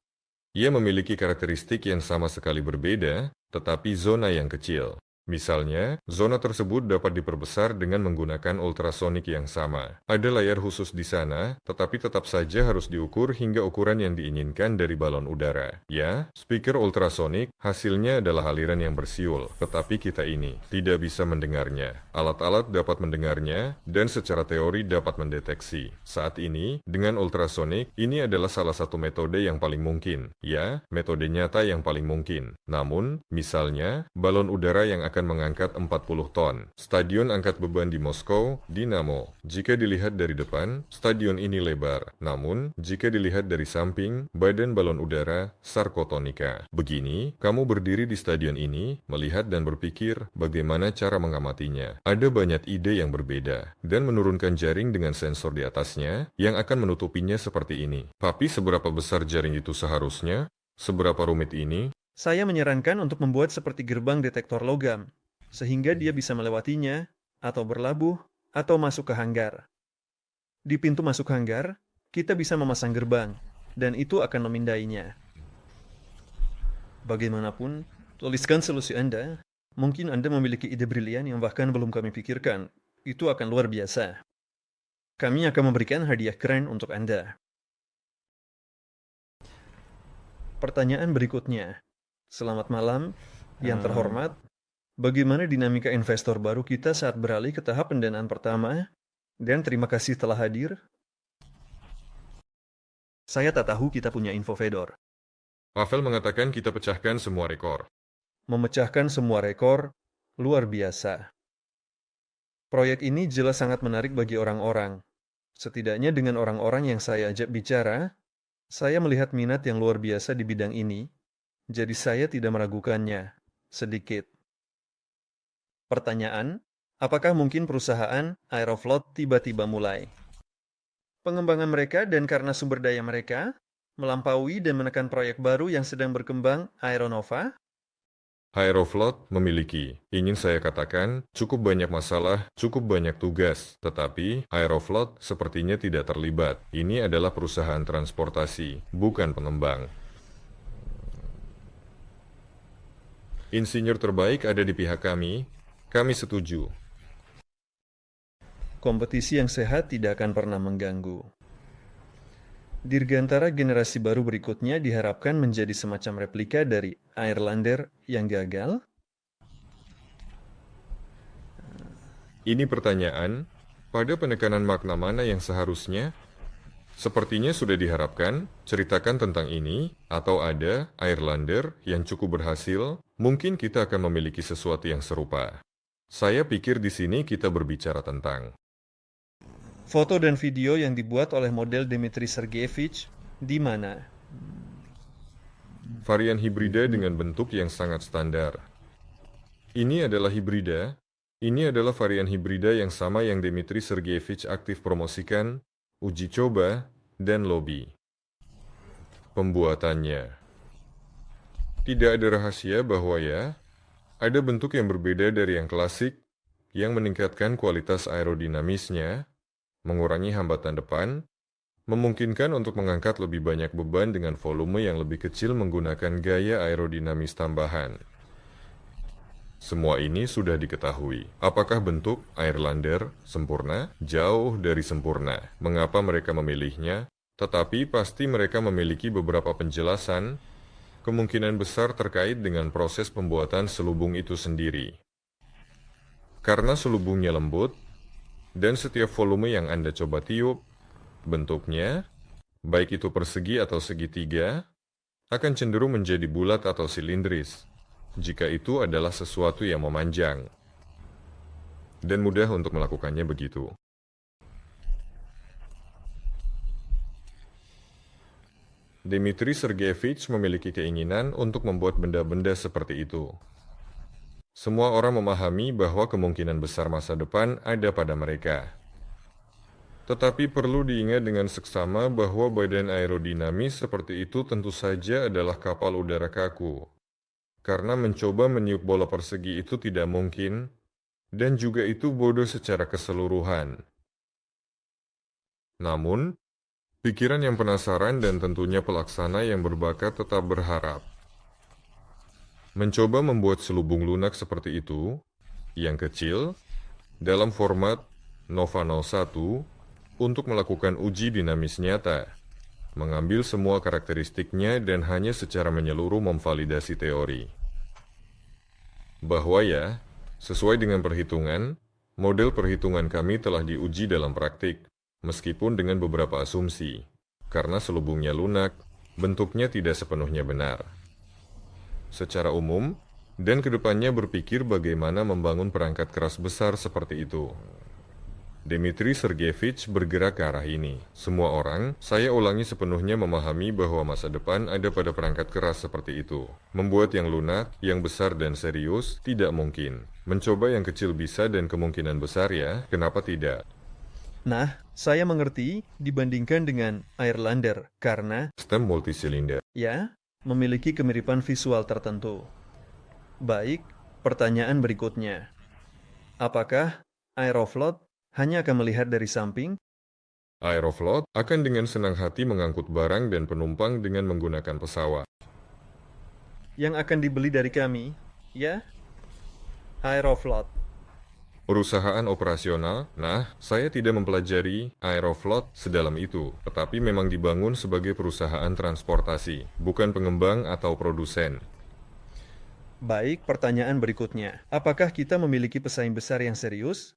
B: Ia memiliki karakteristik yang sama sekali berbeda, tetapi zona yang kecil. Misalnya, zona tersebut dapat diperbesar dengan menggunakan ultrasonik yang sama. Ada layar khusus di sana, tetapi tetap saja harus diukur hingga ukuran yang diinginkan dari balon udara. Ya, speaker ultrasonik, hasilnya adalah aliran yang bersiul, tetapi kita ini tidak bisa mendengarnya. Alat-alat dapat mendengarnya, dan secara teori dapat mendeteksi. Saat ini, dengan ultrasonik, ini adalah salah satu metode yang paling mungkin. Ya, metode nyata yang paling mungkin. Namun, misalnya, balon udara yang akan mengangkat 40 ton. Stadion angkat beban di Moskow, Dinamo. Jika dilihat dari depan, stadion ini lebar. Namun, jika dilihat dari samping, badan balon udara, sarkotonika. Begini, kamu berdiri di stadion ini, melihat dan berpikir bagaimana cara mengamatinya. Ada banyak ide yang berbeda, dan menurunkan jaring dengan sensor di atasnya, yang akan menutupinya seperti ini. Tapi seberapa besar jaring itu seharusnya? Seberapa rumit ini?
A: Saya menyarankan untuk membuat seperti gerbang detektor logam, sehingga dia bisa melewatinya, atau berlabuh, atau masuk ke hanggar. Di pintu masuk hanggar, kita bisa memasang gerbang, dan itu akan memindainya. Bagaimanapun, tuliskan solusi Anda. Mungkin Anda memiliki ide brilian yang bahkan belum kami pikirkan. Itu akan luar biasa. Kami akan memberikan hadiah keren untuk Anda. Pertanyaan berikutnya. Selamat malam, yang terhormat. Bagaimana dinamika investor baru kita saat beralih ke tahap pendanaan pertama? Dan terima kasih telah hadir. Saya tak tahu kita punya info Fedor.
B: Pavel mengatakan kita pecahkan semua rekor.
A: Memecahkan semua rekor, luar biasa. Proyek ini jelas sangat menarik bagi orang-orang. Setidaknya dengan orang-orang yang saya ajak bicara, saya melihat minat yang luar biasa di bidang ini. Jadi saya tidak meragukannya, sedikit. Pertanyaan, apakah mungkin perusahaan Aeroflot tiba-tiba mulai pengembangan mereka dan karena sumber daya mereka, melampaui dan menekan proyek baru yang sedang berkembang Aeronova?
B: Aeroflot memiliki, ingin saya katakan, cukup banyak masalah, cukup banyak tugas, tetapi Aeroflot sepertinya tidak terlibat. Ini adalah perusahaan transportasi, bukan pengembang. Insinyur terbaik ada di pihak kami setuju.
A: Kompetisi yang sehat tidak akan pernah mengganggu. Dirgantara generasi baru berikutnya diharapkan menjadi semacam replika dari Airlander yang gagal?
B: Ini pertanyaan, pada penekanan makna mana yang seharusnya? Sepertinya sudah diharapkan, ceritakan tentang ini, atau ada Airlander yang cukup berhasil, mungkin kita akan memiliki sesuatu yang serupa. Saya pikir di sini kita berbicara tentang
A: Foto dan video yang dibuat oleh model Dmitry Sergeyevich di mana?
B: Varian hibrida dengan bentuk yang sangat standar. Ini adalah hibrida. Ini adalah varian hibrida yang sama yang Dmitry Sergeyevich aktif promosikan, uji coba, dan lobi. Pembuatannya. Tidak ada rahasia bahwa ada bentuk yang berbeda dari yang klasik, yang meningkatkan kualitas aerodinamisnya, mengurangi hambatan depan, memungkinkan untuk mengangkat lebih banyak beban dengan volume yang lebih kecil menggunakan gaya aerodinamis tambahan. Semua ini sudah diketahui. Apakah bentuk Airlander sempurna? Jauh dari sempurna. Mengapa mereka memilihnya? Tetapi pasti mereka memiliki beberapa penjelasan, kemungkinan besar terkait dengan proses pembuatan selubung itu sendiri. Karena selubungnya lembut, dan setiap volume yang Anda coba tiup, bentuknya, baik itu persegi atau segitiga, akan cenderung menjadi bulat atau silindris, jika itu adalah sesuatu yang memanjang. Dan mudah untuk melakukannya begitu. Dmitry Sergeyevich memiliki keinginan untuk membuat benda-benda seperti itu. Semua orang memahami bahwa kemungkinan besar masa depan ada pada mereka. Tetapi perlu diingat dengan seksama bahwa badan aerodinamis seperti itu tentu saja adalah kapal udara kaku. Karena mencoba meniup bola persegi itu tidak mungkin, dan juga itu bodoh secara keseluruhan. Namun, pikiran yang penasaran dan tentunya pelaksana yang berbakat tetap berharap. Mencoba membuat selubung lunak seperti itu, yang kecil, dalam format Nova 01, untuk melakukan uji dinamis nyata, mengambil semua karakteristiknya dan hanya secara menyeluruh memvalidasi teori. Bahwa sesuai dengan perhitungan, model perhitungan kami telah diuji dalam praktik, meskipun dengan beberapa asumsi, karena selubungnya lunak, bentuknya tidak sepenuhnya benar. Secara umum, dan kedepannya berpikir bagaimana membangun perangkat keras besar seperti itu. Dmitry Sergeyevich bergerak ke arah ini. Semua orang, saya ulangi sepenuhnya memahami bahwa masa depan ada pada perangkat keras seperti itu. Membuat yang lunak, yang besar dan serius, tidak mungkin. Mencoba yang kecil bisa dan kemungkinan besar kenapa tidak?
A: Nah, saya mengerti dibandingkan dengan Airlander karena,
B: Sistem multisilinder.
A: memiliki kemiripan visual tertentu. Baik, pertanyaan berikutnya. Apakah Aeroflot hanya akan melihat dari samping?
B: Aeroflot akan dengan senang hati mengangkut barang dan penumpang dengan menggunakan pesawat.
A: Yang akan dibeli dari kami, Aeroflot.
B: Perusahaan operasional, saya tidak mempelajari Aeroflot sedalam itu, tetapi memang dibangun sebagai perusahaan transportasi, bukan pengembang atau produsen.
A: Baik, pertanyaan berikutnya. Apakah kita memiliki pesaing besar yang serius?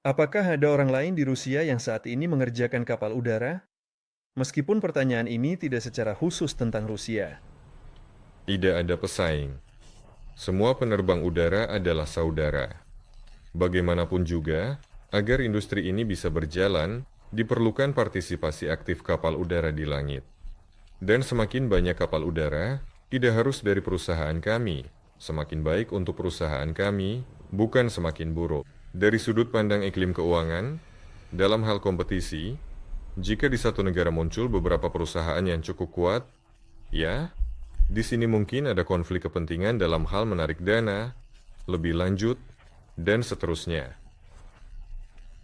A: Apakah ada orang lain di Rusia yang saat ini mengerjakan kapal udara? Meskipun pertanyaan ini tidak secara khusus tentang Rusia.
B: Tidak ada pesaing. Semua penerbang udara adalah saudara. Bagaimanapun juga, agar industri ini bisa berjalan, diperlukan partisipasi aktif kapal udara di langit. Dan semakin banyak kapal udara, tidak harus dari perusahaan kami. Semakin baik untuk perusahaan kami, bukan semakin buruk. Dari sudut pandang iklim keuangan, dalam hal kompetisi, jika di satu negara muncul beberapa perusahaan yang cukup kuat, di sini mungkin ada konflik kepentingan dalam hal menarik dana, lebih lanjut, dan seterusnya.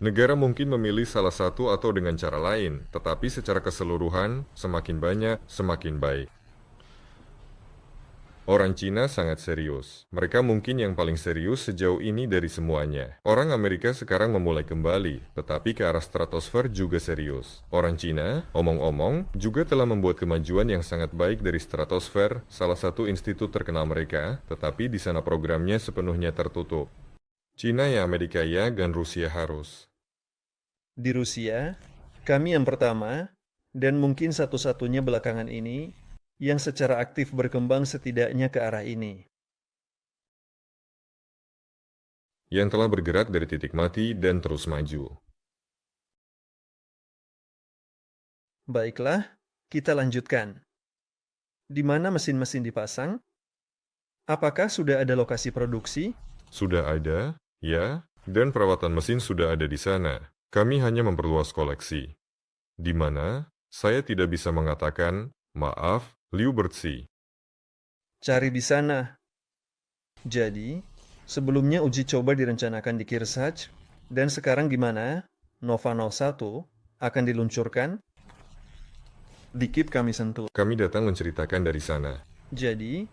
B: Negara mungkin memilih salah satu atau dengan cara lain, tetapi secara keseluruhan, semakin banyak, semakin baik. Orang Cina sangat serius. Mereka mungkin yang paling serius sejauh ini dari semuanya. Orang Amerika sekarang memulai kembali, tetapi ke arah stratosfer juga serius. Orang Cina, omong-omong, juga telah membuat kemajuan yang sangat baik dari stratosfer, salah satu institut terkenal mereka, tetapi di sana programnya sepenuhnya tertutup. Cina Amerika dan Rusia harus.
A: Di Rusia, kami yang pertama, dan mungkin satu-satunya belakangan ini, yang secara aktif berkembang setidaknya ke arah ini.
B: Yang telah bergerak dari titik mati dan terus maju.
A: Baiklah, kita lanjutkan. Di mana mesin-mesin dipasang? Apakah sudah ada lokasi produksi?
B: Sudah ada, ya, dan perawatan mesin sudah ada di sana. Kami hanya memperluas koleksi. Di mana saya tidak bisa mengatakan, maaf, Liu Bertzi.
A: Cari di sana. Jadi, sebelumnya uji coba direncanakan di Kearsarge, dan sekarang gimana? Nova 01 akan diluncurkan? Dikit kami sentuh.
B: Kami datang menceritakan dari sana.
A: Jadi,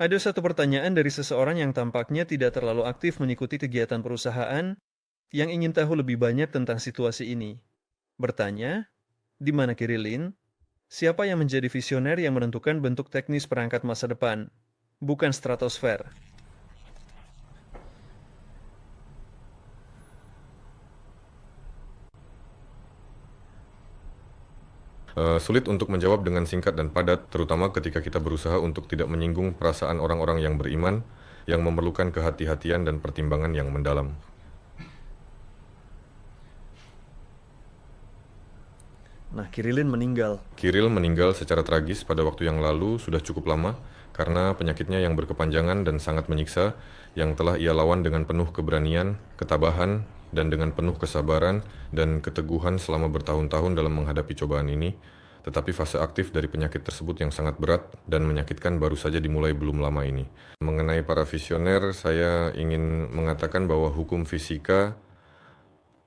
A: ada satu pertanyaan dari seseorang yang tampaknya tidak terlalu aktif mengikuti kegiatan perusahaan yang ingin tahu lebih banyak tentang situasi ini. Bertanya, di mana Kirillin? Siapa yang menjadi visioner yang menentukan bentuk teknis perangkat masa depan? Bukan stratosfer.
B: Sulit untuk menjawab dengan singkat dan padat, terutama ketika kita berusaha untuk tidak menyinggung perasaan orang-orang yang beriman, yang memerlukan kehati-hatian dan pertimbangan yang mendalam.
A: Nah, Kirillin meninggal.
B: Kiril meninggal secara tragis pada waktu yang lalu sudah cukup lama karena penyakitnya yang berkepanjangan dan sangat menyiksa yang telah ia lawan dengan penuh keberanian, ketabahan, dan dengan penuh kesabaran dan keteguhan selama bertahun-tahun dalam menghadapi cobaan ini. Tetapi fase aktif dari penyakit tersebut yang sangat berat dan menyakitkan baru saja dimulai belum lama ini. Mengenai para visioner, saya ingin mengatakan bahwa hukum fisika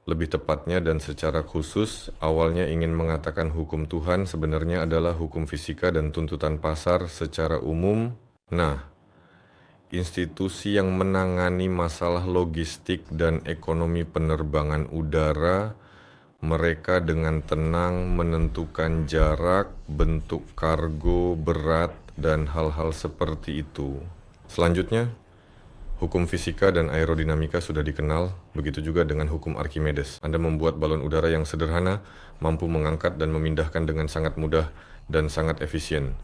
B: lebih tepatnya dan secara khusus, awalnya ingin mengatakan hukum Tuhan sebenarnya adalah hukum fisika dan tuntutan pasar secara umum. Nah, institusi yang menangani masalah logistik dan ekonomi penerbangan udara, mereka dengan tenang menentukan jarak, bentuk kargo, berat, dan hal-hal seperti itu. Selanjutnya, hukum fisika dan aerodinamika sudah dikenal, begitu juga dengan hukum Archimedes. Anda membuat balon udara yang sederhana, mampu mengangkat dan memindahkan dengan sangat mudah dan sangat efisien.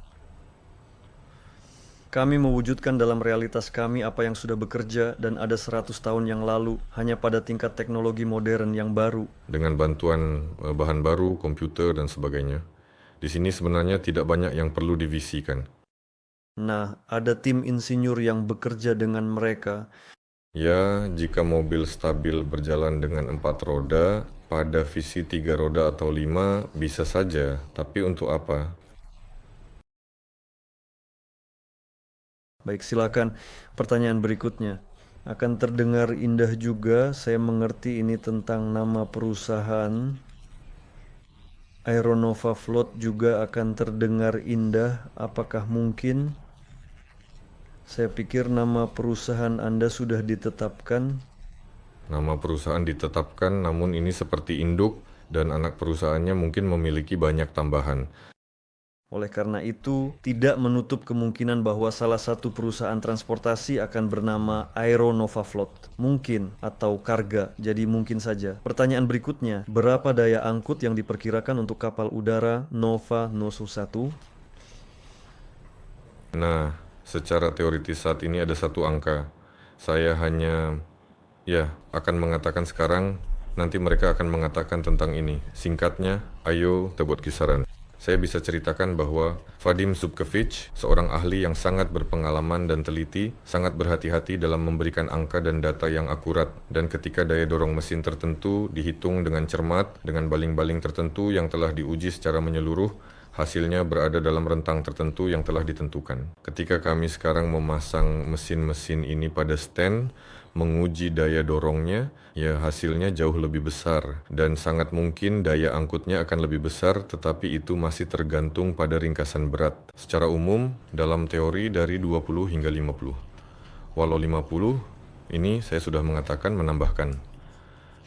A: Kami mewujudkan dalam realitas kami apa yang sudah bekerja dan ada 100 tahun yang lalu, hanya pada tingkat teknologi modern yang baru.
B: Dengan bantuan bahan baru, komputer, dan sebagainya. Di sini sebenarnya tidak banyak yang perlu divisikan.
A: Nah, ada tim insinyur yang bekerja dengan mereka.
B: Ya, jika mobil stabil berjalan dengan 4 roda, pada visi 3 roda atau 5 bisa saja, tapi untuk apa?
A: Baik, silakan. Pertanyaan berikutnya. Akan terdengar indah juga, saya mengerti ini tentang nama perusahaan. Aeronova Float juga akan terdengar indah. Apakah mungkin? Saya pikir nama perusahaan Anda sudah ditetapkan.
B: Nama perusahaan ditetapkan, namun ini seperti induk dan anak perusahaannya mungkin memiliki banyak tambahan.
A: Oleh karena itu, tidak menutup kemungkinan bahwa salah satu perusahaan transportasi akan bernama Aeronova Float. Mungkin, atau Karga, jadi mungkin saja. Pertanyaan berikutnya, berapa daya angkut yang diperkirakan untuk kapal udara Nova Nosu 1?
B: Nah, secara teoritis saat ini ada satu angka. Saya hanya, akan mengatakan sekarang, nanti mereka akan mengatakan tentang ini. Singkatnya, ayo kita buat kisaran. Saya bisa ceritakan bahwa Vadim Zubkevich, seorang ahli yang sangat berpengalaman dan teliti, sangat berhati-hati dalam memberikan angka dan data yang akurat. Dan ketika daya dorong mesin tertentu dihitung dengan cermat, dengan baling-baling tertentu yang telah diuji secara menyeluruh, hasilnya berada dalam rentang tertentu yang telah ditentukan. Ketika kami sekarang memasang mesin-mesin ini pada stand, menguji daya dorongnya, ya hasilnya jauh lebih besar. Dan sangat mungkin daya angkutnya akan lebih besar, tetapi itu masih tergantung pada ringkasan berat. Secara umum, dalam teori dari 20 hingga 50. Walau 50, ini saya sudah mengatakan menambahkan.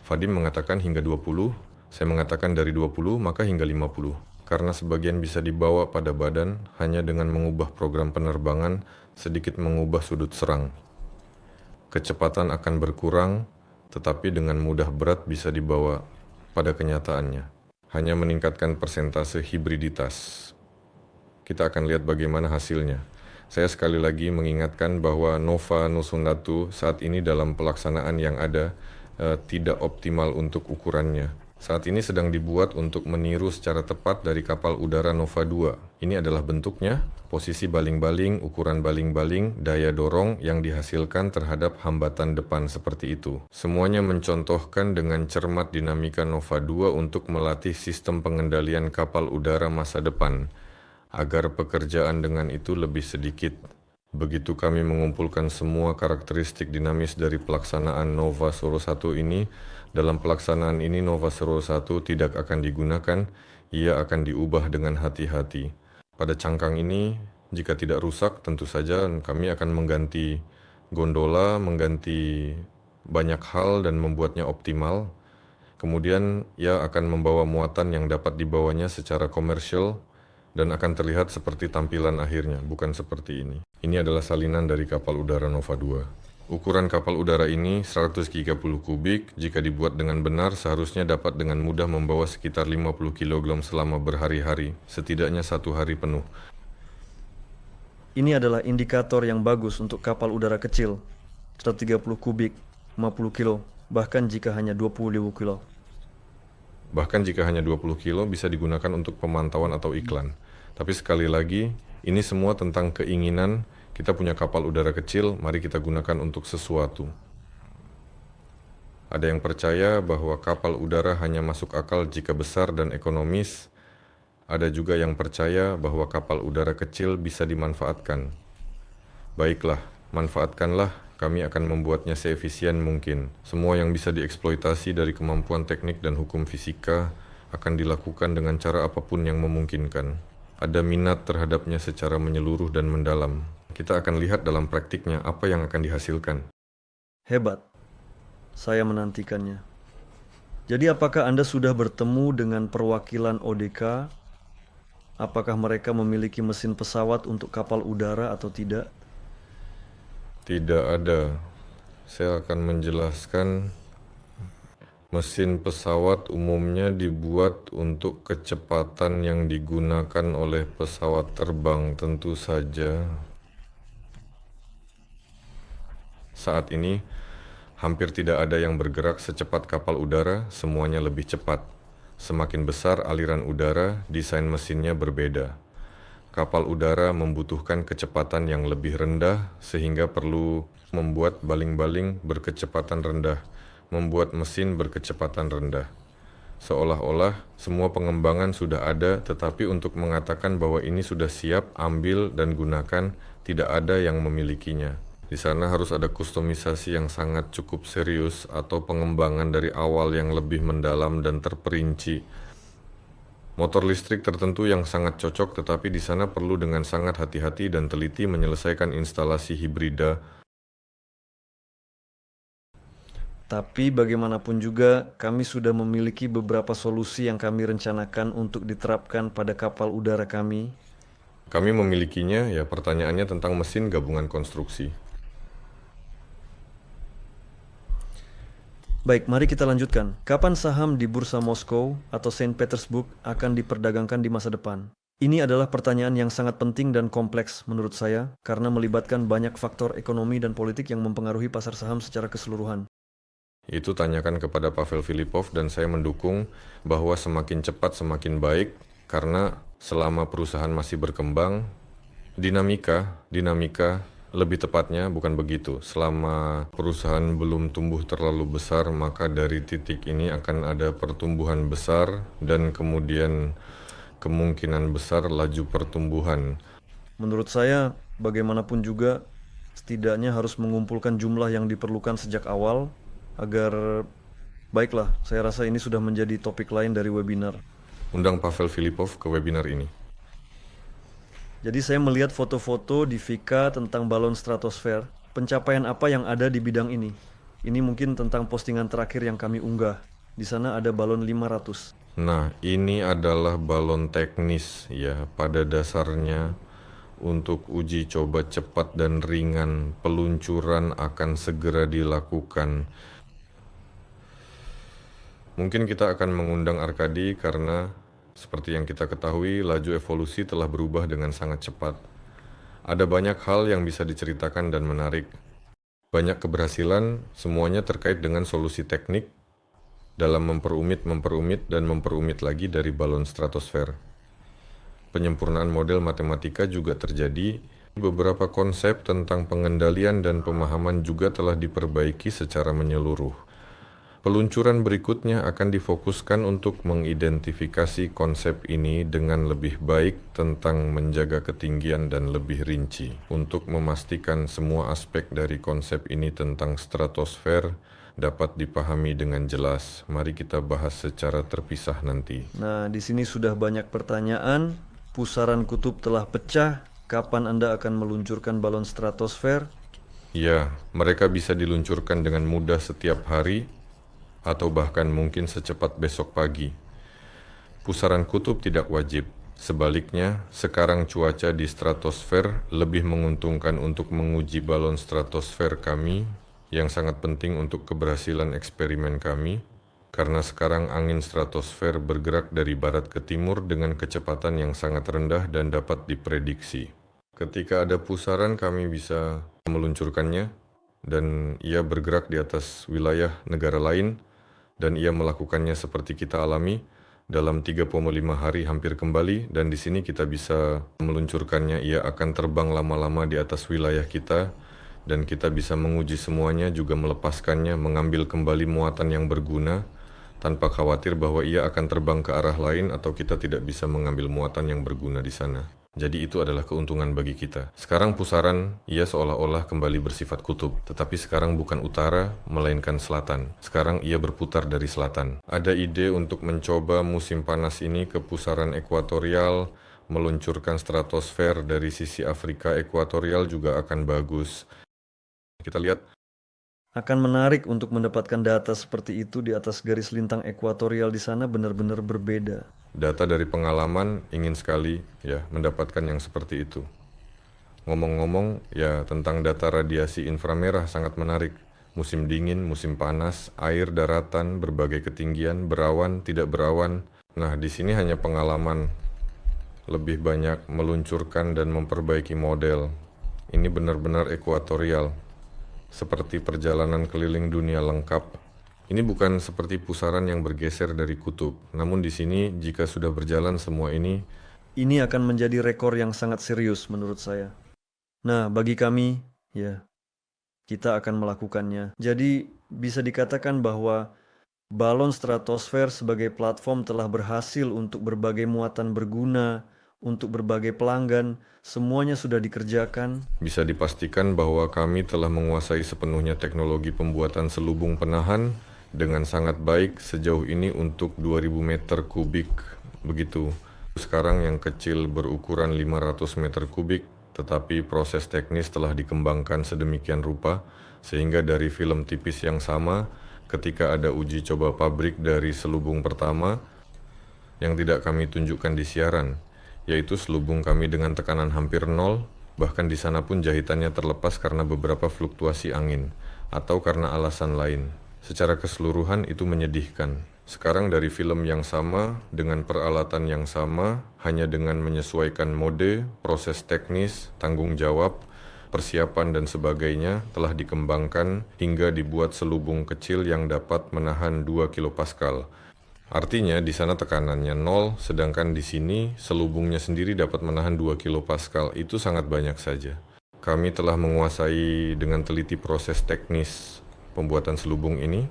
B: Vadim mengatakan hingga 20, saya mengatakan dari 20 maka hingga 50. Karena sebagian bisa dibawa pada badan hanya dengan mengubah program penerbangan, sedikit mengubah sudut serang. Kecepatan akan berkurang, tetapi dengan mudah berat bisa dibawa pada kenyataannya. Hanya meningkatkan persentase hibriditas. Kita akan lihat bagaimana hasilnya. Saya sekali lagi mengingatkan bahwa Nova Nusundatu saat ini dalam pelaksanaan yang ada tidak optimal untuk ukurannya. Saat ini sedang dibuat untuk meniru secara tepat dari kapal udara Nova 2. Ini adalah bentuknya, posisi baling-baling, ukuran baling-baling, daya dorong yang dihasilkan terhadap hambatan depan seperti itu. Semuanya mencontohkan dengan cermat dinamika Nova 2 untuk melatih sistem pengendalian kapal udara masa depan, agar pekerjaan dengan itu lebih sedikit. Begitu kami mengumpulkan semua karakteristik dinamis dari pelaksanaan Nova Soro 1 ini, dalam pelaksanaan ini Nova Soro 1 tidak akan digunakan, ia akan diubah dengan hati-hati. Pada cangkang ini, jika tidak rusak, tentu saja kami akan mengganti gondola, mengganti banyak hal dan membuatnya optimal. Kemudian ia akan membawa muatan yang dapat dibawanya secara komersial dan akan terlihat seperti tampilan akhirnya, bukan seperti ini. Ini adalah salinan dari kapal udara Nova 2. Ukuran kapal udara ini 130 kubik, jika dibuat dengan benar seharusnya dapat dengan mudah membawa sekitar 50 kg selama berhari-hari, setidaknya 1 hari penuh.
A: Ini adalah indikator yang bagus untuk kapal udara kecil, 130 kubik, 50 kilo, bahkan jika hanya 20.000 kilo.
B: Bahkan jika hanya 20 kilo bisa digunakan untuk pemantauan atau iklan. Tapi sekali lagi, ini semua tentang keinginan kita punya kapal udara kecil, mari kita gunakan untuk sesuatu. Ada yang percaya bahwa kapal udara hanya masuk akal jika besar dan ekonomis. Ada juga yang percaya bahwa kapal udara kecil bisa dimanfaatkan. Baiklah, manfaatkanlah, kami akan membuatnya seefisien mungkin. Semua yang bisa dieksploitasi dari kemampuan teknik dan hukum fisika akan dilakukan dengan cara apapun yang memungkinkan. Ada minat terhadapnya secara menyeluruh dan mendalam. Kita akan lihat dalam praktiknya apa yang akan dihasilkan.
A: Hebat. Saya menantikannya. Jadi apakah Anda sudah bertemu dengan perwakilan ODK? Apakah mereka memiliki mesin pesawat untuk kapal udara atau tidak?
B: Tidak ada. Saya akan menjelaskan. Mesin pesawat umumnya dibuat untuk kecepatan yang digunakan oleh pesawat terbang, tentu saja. Saat ini, hampir tidak ada yang bergerak secepat kapal udara, semuanya lebih cepat. Semakin besar aliran udara, desain mesinnya berbeda. Kapal udara membutuhkan kecepatan yang lebih rendah, sehingga perlu membuat baling-baling berkecepatan rendah, membuat mesin berkecepatan rendah. Seolah-olah semua pengembangan sudah ada, tetapi untuk mengatakan bahwa ini sudah siap, ambil dan gunakan, tidak ada yang memilikinya. Di sana harus ada kustomisasi yang sangat cukup serius atau pengembangan dari awal yang lebih mendalam dan terperinci. Motor listrik tertentu yang sangat cocok, tetapi di sana perlu dengan sangat hati-hati dan teliti menyelesaikan instalasi hibrida.
A: Tapi bagaimanapun juga, kami sudah memiliki beberapa solusi yang kami rencanakan untuk diterapkan pada kapal udara kami.
B: Kami memilikinya, ya pertanyaannya tentang mesin gabungan konstruksi.
A: Baik, mari kita lanjutkan. Kapan saham di Bursa Moskow atau Saint Petersburg akan diperdagangkan di masa depan? Ini adalah pertanyaan yang sangat penting dan kompleks menurut saya, karena melibatkan banyak faktor ekonomi dan politik yang mempengaruhi pasar saham secara keseluruhan.
B: Itu tanyakan kepada Pavel Filipov dan saya mendukung bahwa semakin cepat semakin baik karena selama perusahaan masih berkembang, dinamika lebih tepatnya bukan begitu. Selama perusahaan belum tumbuh terlalu besar, maka dari titik ini akan ada pertumbuhan besar dan kemudian kemungkinan besar laju pertumbuhan.
A: Menurut saya, bagaimanapun juga, setidaknya harus mengumpulkan jumlah yang diperlukan sejak awal agar, baiklah, saya rasa ini sudah menjadi topik lain dari webinar.
B: Undang Pavel Filipov ke webinar ini.
A: Jadi saya melihat foto-foto di Vika tentang balon stratosfer. Pencapaian apa yang ada di bidang ini? Ini mungkin tentang postingan terakhir yang kami unggah. Di sana ada balon 500.
B: Nah, ini adalah balon teknis ya. Pada dasarnya untuk uji coba cepat dan ringan, peluncuran akan segera dilakukan. Mungkin kita akan mengundang Arkadi karena seperti yang kita ketahui, laju evolusi telah berubah dengan sangat cepat. Ada banyak hal yang bisa diceritakan dan menarik. Banyak keberhasilan, semuanya terkait dengan solusi teknik dalam memperumit dan memperumit lagi dari balon stratosfer. Penyempurnaan model matematika juga terjadi. Beberapa konsep tentang pengendalian dan pemahaman juga telah diperbaiki secara menyeluruh. Peluncuran berikutnya akan difokuskan untuk mengidentifikasi konsep ini dengan lebih baik tentang menjaga ketinggian dan lebih rinci. Untuk memastikan semua aspek dari konsep ini tentang stratosfer dapat dipahami dengan jelas, mari kita bahas secara terpisah nanti.
A: Nah, di sini sudah banyak pertanyaan. Pusaran kutub telah pecah. Kapan Anda akan meluncurkan balon stratosfer?
B: Ya, mereka bisa diluncurkan dengan mudah setiap hari atau bahkan mungkin secepat besok pagi. Pusaran kutub tidak wajib. Sebaliknya, sekarang cuaca di stratosfer lebih menguntungkan untuk menguji balon stratosfer kami yang sangat penting untuk keberhasilan eksperimen kami, karena sekarang angin stratosfer bergerak dari barat ke timur dengan kecepatan yang sangat rendah dan dapat diprediksi. Ketika ada pusaran, kami bisa meluncurkannya, dan ia bergerak di atas wilayah negara lain, dan ia melakukannya seperti kita alami dalam 3,5 hari hampir kembali, dan di sini kita bisa meluncurkannya. Ia akan terbang lama-lama di atas wilayah kita, dan kita bisa menguji semuanya, juga melepaskannya, mengambil kembali muatan yang berguna, tanpa khawatir bahwa ia akan terbang ke arah lain atau kita tidak bisa mengambil muatan yang berguna di sana. Jadi itu adalah keuntungan bagi kita. Sekarang pusaran, ia seolah-olah kembali bersifat kutub. Tetapi sekarang bukan utara, melainkan selatan. Sekarang ia berputar dari selatan. Ada ide untuk mencoba musim panas ini ke pusaran ekuatorial, meluncurkan stratosfer dari sisi Afrika ekuatorial juga akan bagus. Kita lihat.
A: Akan menarik untuk mendapatkan data seperti itu di atas garis lintang ekuatorial di sana benar-benar berbeda.
B: Data dari pengalaman ingin sekali ya mendapatkan yang seperti itu. Ngomong-ngomong ya tentang data radiasi inframerah sangat menarik. Musim dingin, musim panas, air, daratan, berbagai ketinggian, berawan, tidak berawan. Nah, di sini hanya pengalaman. Lebih banyak meluncurkan dan memperbaiki model. Ini benar-benar ekuatorial. Seperti perjalanan keliling dunia lengkap. Ini bukan seperti pusaran yang bergeser dari kutub. Namun di sini jika sudah berjalan semua ini
A: akan menjadi rekor yang sangat serius menurut saya. Nah, bagi kami, ya, kita akan melakukannya. Jadi bisa dikatakan bahwa balon stratosfer sebagai platform telah berhasil untuk berbagai muatan berguna, untuk berbagai pelanggan, semuanya sudah dikerjakan.
B: bisa dipastikan bahwa kami telah menguasai sepenuhnya teknologi pembuatan selubung penahan dengan sangat baik sejauh ini untuk 2000 meter kubik. Begitu. Sekarang yang kecil berukuran 500 meter kubik, tetapi proses teknis telah dikembangkan sedemikian rupa sehingga dari film tipis yang sama, ketika ada uji coba pabrik dari selubung pertama yang tidak kami tunjukkan di siaran, yaitu selubung kami dengan tekanan hampir nol, bahkan di sana pun jahitannya terlepas karena beberapa fluktuasi angin, atau karena alasan lain. Secara keseluruhan itu menyedihkan. Sekarang dari film yang sama, dengan peralatan yang sama, hanya dengan menyesuaikan mode, proses teknis, tanggung jawab, persiapan dan sebagainya telah dikembangkan hingga dibuat selubung kecil yang dapat menahan 2 kilopascal. Artinya di sana tekanannya 0, sedangkan di sini selubungnya sendiri dapat menahan 2 kilopascal. Itu sangat banyak saja. Kami telah menguasai dengan teliti proses teknis pembuatan selubung ini.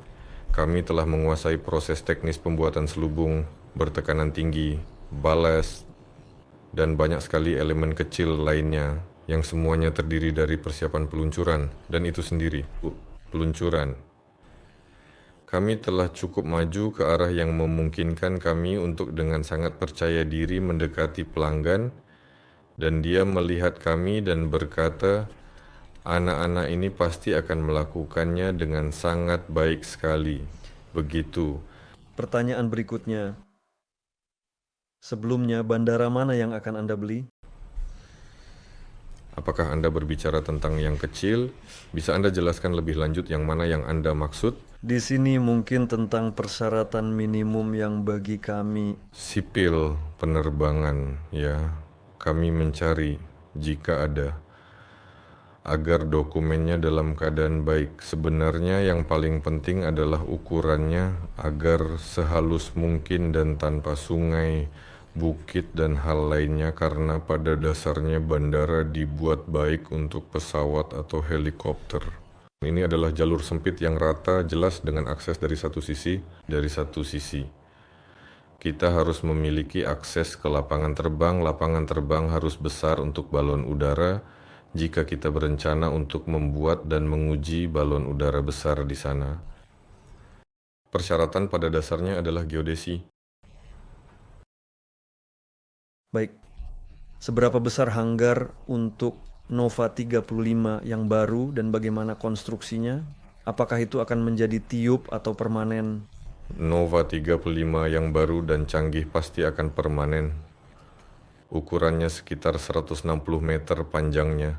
B: Kami telah menguasai proses teknis pembuatan selubung bertekanan tinggi, ballast, dan banyak sekali elemen kecil lainnya yang semuanya terdiri dari persiapan peluncuran, dan itu sendiri, peluncuran. Kami telah cukup maju ke arah yang memungkinkan kami untuk dengan sangat percaya diri mendekati pelanggan, dan dia melihat kami dan berkata, anak-anak ini pasti akan melakukannya dengan sangat baik sekali. Begitu.
A: Pertanyaan berikutnya. Sebelumnya, bandara mana yang akan Anda beli?
B: Apakah Anda berbicara tentang yang kecil? Bisa Anda jelaskan lebih lanjut yang mana yang Anda maksud?
A: Di sini mungkin tentang persyaratan minimum yang bagi kami.
B: Sipil penerbangan, ya. Kami mencari jika ada. agar dokumennya dalam keadaan baik. Sebenarnya yang paling penting adalah ukurannya agar sehalus mungkin dan tanpa sungai, bukit, dan hal lainnya, karena pada dasarnya bandara dibuat baik untuk pesawat atau helikopter. Ini adalah jalur sempit yang rata, jelas dengan akses dari satu sisi. Kita harus memiliki akses ke lapangan terbang. Lapangan terbang harus besar untuk balon udara jika kita berencana untuk membuat dan menguji balon udara besar di sana. Persyaratan pada dasarnya adalah geodesi.
A: Baik, seberapa besar hanggar untuk Nova 35 yang baru dan bagaimana konstruksinya? Apakah itu akan menjadi tiup atau permanen?
B: Nova 35 yang baru dan canggih pasti akan permanen. Ukurannya sekitar 160 meter panjangnya,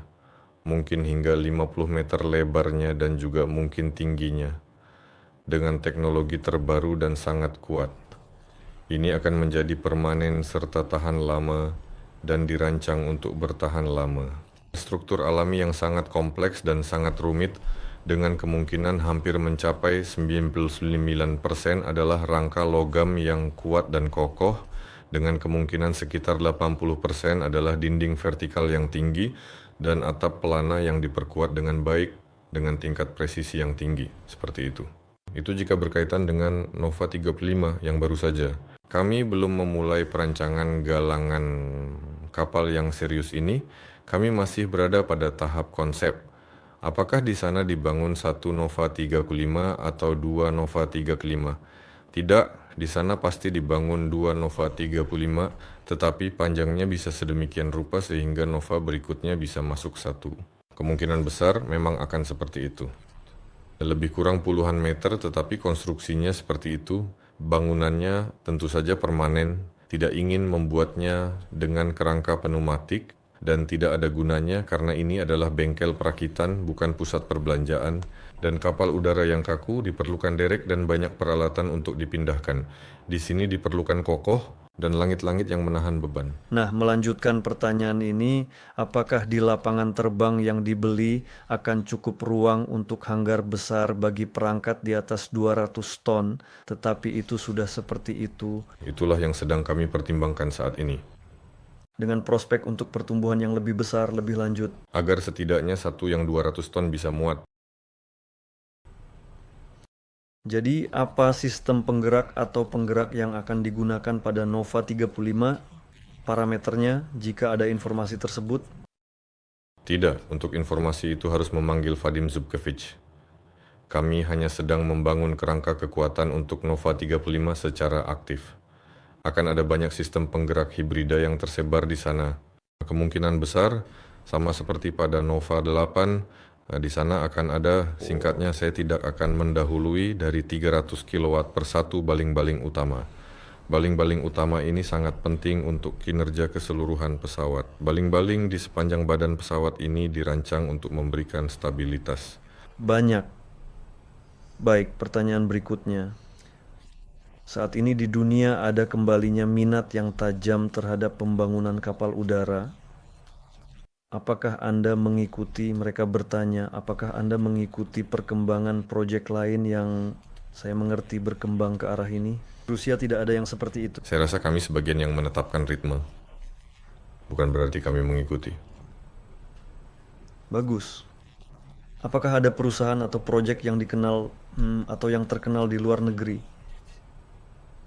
B: mungkin hingga 50 meter lebarnya, dan juga mungkin tingginya, dengan teknologi terbaru dan sangat kuat. Ini akan menjadi permanen serta tahan lama dan dirancang untuk bertahan lama. Struktur alami yang sangat kompleks dan sangat rumit, dengan kemungkinan hampir mencapai 99% adalah rangka logam yang kuat dan kokoh, dengan kemungkinan sekitar 80% adalah dinding vertikal yang tinggi dan atap pelana yang diperkuat dengan baik dengan tingkat presisi yang tinggi, seperti itu. Itu jika berkaitan dengan Nova 35 yang baru saja. Kami belum memulai perancangan galangan kapal yang serius ini. Kami masih berada pada tahap konsep. Apakah di sana dibangun satu Nova 35 atau dua Nova 35? Tidak, di sana pasti dibangun dua Nova 35, tetapi panjangnya bisa sedemikian rupa sehingga Nova berikutnya bisa masuk satu. Kemungkinan besar memang akan seperti itu. Lebih kurang puluhan meter, tetapi konstruksinya seperti itu. Bangunannya tentu saja permanen, tidak ingin membuatnya dengan kerangka pneumatik, dan tidak ada gunanya karena ini adalah bengkel perakitan, bukan pusat perbelanjaan, dan kapal udara yang kaku diperlukan derek dan banyak peralatan untuk dipindahkan. Di sini diperlukan kokoh dan langit-langit yang menahan beban.
A: Nah, melanjutkan pertanyaan ini, apakah di lapangan terbang yang dibeli akan cukup ruang untuk hanggar besar bagi perangkat di atas 200 ton, tetapi itu sudah seperti itu,
B: Itulah yang sedang kami pertimbangkan saat ini.
A: dengan prospek untuk pertumbuhan yang lebih besar, lebih lanjut.
B: Agar setidaknya satu yang 200 ton bisa muat.
A: Jadi, apa sistem penggerak atau penggerak yang akan digunakan pada Nova 35? Parameternya, jika ada informasi tersebut?
B: Tidak, untuk informasi itu harus memanggil Vadim Zubkevich. Kami hanya sedang membangun kerangka kekuatan untuk Nova 35 secara aktif. Akan ada banyak sistem penggerak hibrida yang tersebar di sana. Kemungkinan besar, sama seperti pada Nova 8, di sana akan ada, singkatnya saya tidak akan mendahului dari 300 kW per satu baling-baling utama. Baling-baling utama ini sangat penting untuk kinerja keseluruhan pesawat. Baling-baling di sepanjang badan pesawat ini dirancang untuk memberikan stabilitas.
A: Banyak. Baik, pertanyaan berikutnya. Saat ini di dunia ada kembalinya minat yang tajam terhadap pembangunan kapal udara. Apakah Anda mengikuti, mereka bertanya, apakah Anda mengikuti perkembangan proyek lain yang saya mengerti berkembang ke arah ini? Rusia tidak ada yang seperti itu.
B: Saya rasa kami sebagian yang menetapkan ritme. Bukan berarti kami mengikuti.
A: Bagus. Apakah ada perusahaan atau proyek yang dikenal atau yang terkenal di luar negeri?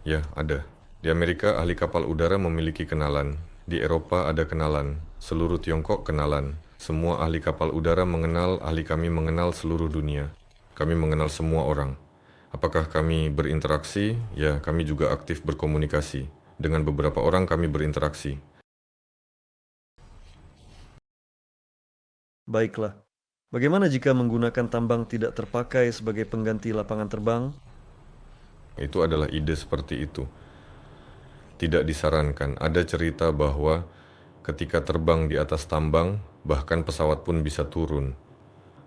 B: Ya, ada. Di Amerika, ahli kapal udara memiliki kenalan. Di Eropa ada kenalan. Seluruh Tiongkok kenalan. Semua ahli kapal udara mengenal, ahli kami mengenal seluruh dunia. Kami mengenal semua orang. Apakah kami berinteraksi? Ya, kami juga aktif berkomunikasi. Dengan beberapa orang kami berinteraksi.
A: Baiklah. Bagaimana jika menggunakan tambang tidak terpakai sebagai pengganti lapangan terbang?
B: Itu adalah ide seperti itu. Tidak disarankan. Ada cerita bahwa ketika terbang di atas tambang, bahkan pesawat pun bisa turun.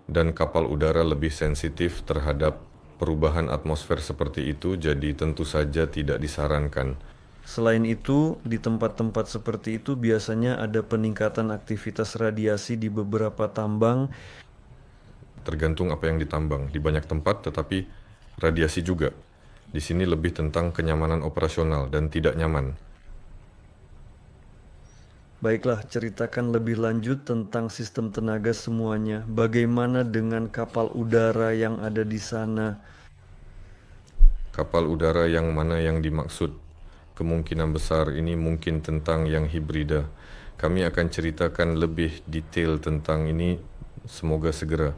B: Dan kapal udara lebih sensitif terhadap perubahan atmosfer seperti itu, jadi tentu saja tidak disarankan.
A: Selain itu, di tempat-tempat seperti itu biasanya ada peningkatan aktivitas radiasi di beberapa tambang.
B: Tergantung apa yang ditambang. Di banyak tempat, tetapi radiasi juga. Di sini lebih tentang kenyamanan operasional dan tidak nyaman.
A: Baiklah, ceritakan lebih lanjut tentang sistem tenaga semuanya. Bagaimana dengan kapal udara yang ada di sana?
B: Kapal udara yang mana yang dimaksud? Kemungkinan besar ini mungkin tentang yang hibrida. Kami akan ceritakan lebih detail tentang ini, semoga segera.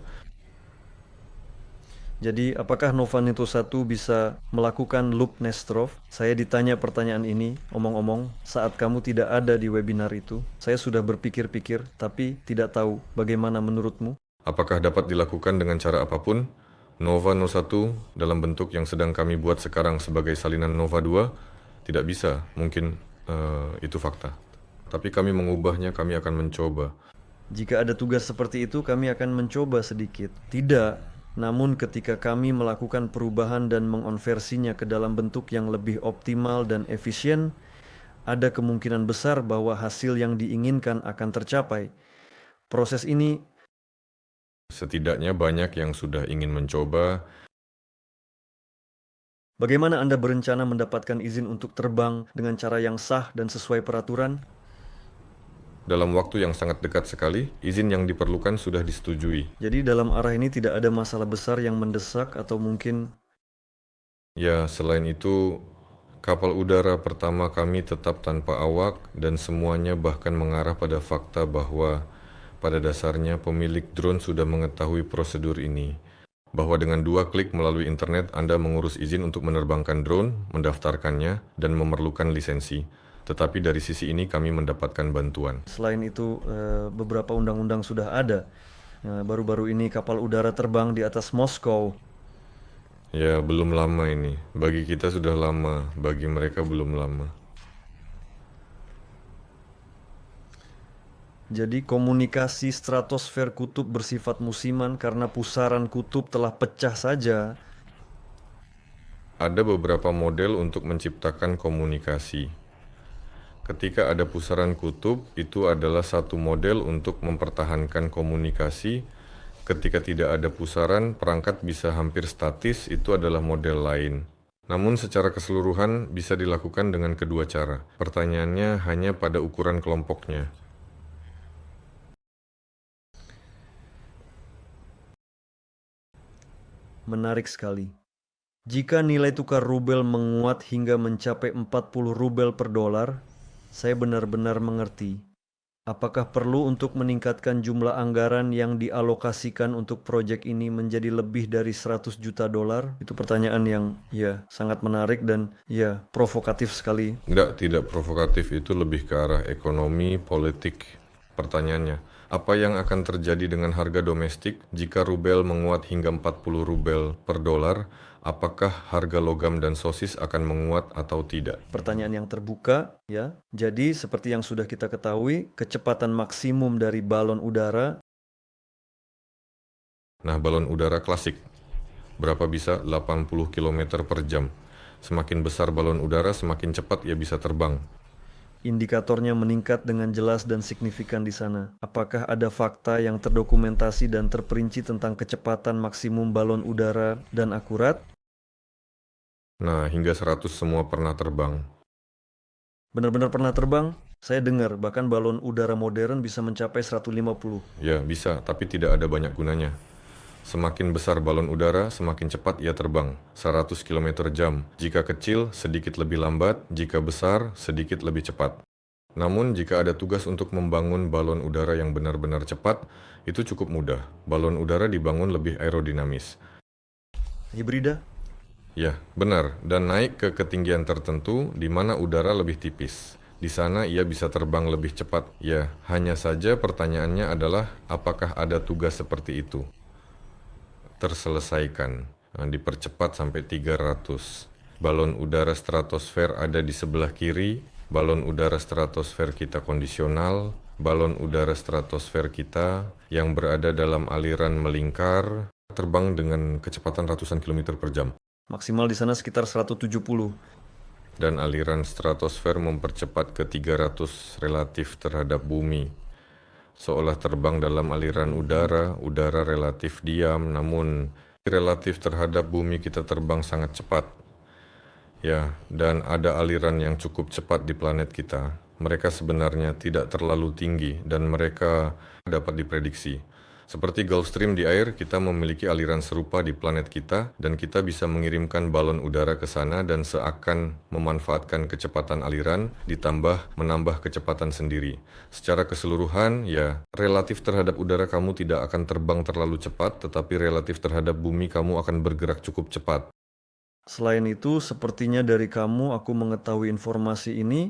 A: Jadi, apakah Nova Nito 1 bisa melakukan loop Nestrov? Saya ditanya pertanyaan ini, omong-omong, saat kamu tidak ada di webinar itu. Saya sudah berpikir-pikir, tapi tidak tahu bagaimana menurutmu.
B: Apakah dapat dilakukan dengan cara apapun? Nova 01 dalam bentuk yang sedang kami buat sekarang sebagai salinan Nova 2 tidak bisa, mungkin itu fakta. Tapi kami mengubahnya, kami akan mencoba.
A: Jika ada tugas seperti itu, kami akan mencoba sedikit. Tidak. Namun ketika kami melakukan perubahan dan mengonversinya ke dalam bentuk yang lebih optimal dan efisien, ada kemungkinan besar bahwa hasil yang diinginkan akan tercapai. Proses ini
B: Setidaknya banyak yang sudah ingin mencoba.
A: Bagaimana Anda berencana mendapatkan izin untuk terbang dengan cara yang sah dan sesuai peraturan?
B: Dalam waktu yang sangat dekat sekali, izin yang diperlukan sudah disetujui.
A: Jadi dalam arah ini tidak ada masalah besar yang mendesak atau mungkin
B: Ya, selain itu, kapal udara pertama kami tetap tanpa awak dan semuanya bahkan mengarah pada fakta bahwa pada dasarnya pemilik drone sudah mengetahui prosedur ini. Bahwa dengan 2 klik melalui internet Anda mengurus izin untuk menerbangkan drone, mendaftarkannya, dan memerlukan lisensi. Tetapi dari sisi ini kami mendapatkan bantuan.
A: selain itu beberapa undang-undang sudah ada. Baru-baru ini kapal udara terbang di atas Moskow.
B: Ya, belum lama ini. Bagi kita sudah lama, bagi mereka belum lama.
A: Jadi komunikasi stratosfer kutub bersifat musiman karena pusaran kutub telah pecah saja.
B: Ada beberapa model untuk menciptakan komunikasi. Ketika ada pusaran kutub, itu adalah satu model untuk mempertahankan komunikasi. Ketika tidak ada pusaran, perangkat bisa hampir statis, itu adalah model lain. Namun secara keseluruhan bisa dilakukan dengan kedua cara. Pertanyaannya hanya pada ukuran kelompoknya.
A: Menarik sekali. Jika nilai tukar rubel menguat hingga mencapai 40 rubel per dolar, saya benar-benar mengerti. Apakah perlu untuk meningkatkan jumlah anggaran yang dialokasikan untuk proyek ini menjadi lebih dari 100 juta dolar? Itu pertanyaan yang sangat menarik dan provokatif sekali.
B: Tidak provokatif, itu lebih ke arah ekonomi, politik. Pertanyaannya, apa yang akan terjadi dengan harga domestik jika rubel menguat hingga 40 rubel per dolar? Apakah harga logam dan sosis akan menguat atau tidak?
A: Pertanyaan yang terbuka, ya. Jadi seperti yang sudah kita ketahui, kecepatan maksimum dari balon udara.
B: Nah, balon udara klasik, berapa bisa? 80 km per jam. Semakin besar balon udara, semakin cepat ia bisa terbang.
A: Indikatornya meningkat dengan jelas dan signifikan di sana. Apakah ada fakta yang terdokumentasi dan terperinci tentang kecepatan maksimum balon udara dan akurat?
B: Nah, hingga 100 semua pernah terbang.
A: Benar-benar pernah terbang? Saya dengar bahkan balon udara modern bisa mencapai 150.
B: Ya, bisa, tapi tidak ada banyak gunanya. Semakin besar balon udara, semakin cepat ia terbang, 100 km jam. Jika kecil, sedikit lebih lambat, jika besar, sedikit lebih cepat. Namun, jika ada tugas untuk membangun balon udara yang benar-benar cepat, itu cukup mudah. Balon udara dibangun lebih aerodinamis.
A: Hibrida?
B: Ya, benar, dan naik ke ketinggian tertentu di mana udara lebih tipis. Di sana ia bisa terbang lebih cepat. Ya, hanya saja pertanyaannya adalah apakah ada tugas seperti itu? Terselesaikan, dipercepat sampai 300. Balon udara stratosfer ada di sebelah kiri, balon udara stratosfer kita kondisional, balon udara stratosfer kita yang berada dalam aliran melingkar, terbang dengan kecepatan ratusan kilometer per jam.
A: Maksimal di sana sekitar 170.
B: dan aliran stratosfer mempercepat ke 300 relatif terhadap bumi. Seolah terbang dalam aliran udara, udara relatif diam, namun relatif terhadap bumi kita terbang sangat cepat. Ya, dan ada aliran yang cukup cepat di planet kita. Mereka sebenarnya tidak terlalu tinggi dan mereka dapat diprediksi. Seperti Gulf Stream di air, kita memiliki aliran serupa di planet kita dan kita bisa mengirimkan balon udara ke sana dan seakan memanfaatkan kecepatan aliran ditambah menambah kecepatan sendiri. Secara keseluruhan, ya, relatif terhadap udara kamu tidak akan terbang terlalu cepat, tetapi relatif terhadap bumi kamu akan bergerak cukup cepat.
A: Selain itu, sepertinya dari kamu aku mengetahui informasi ini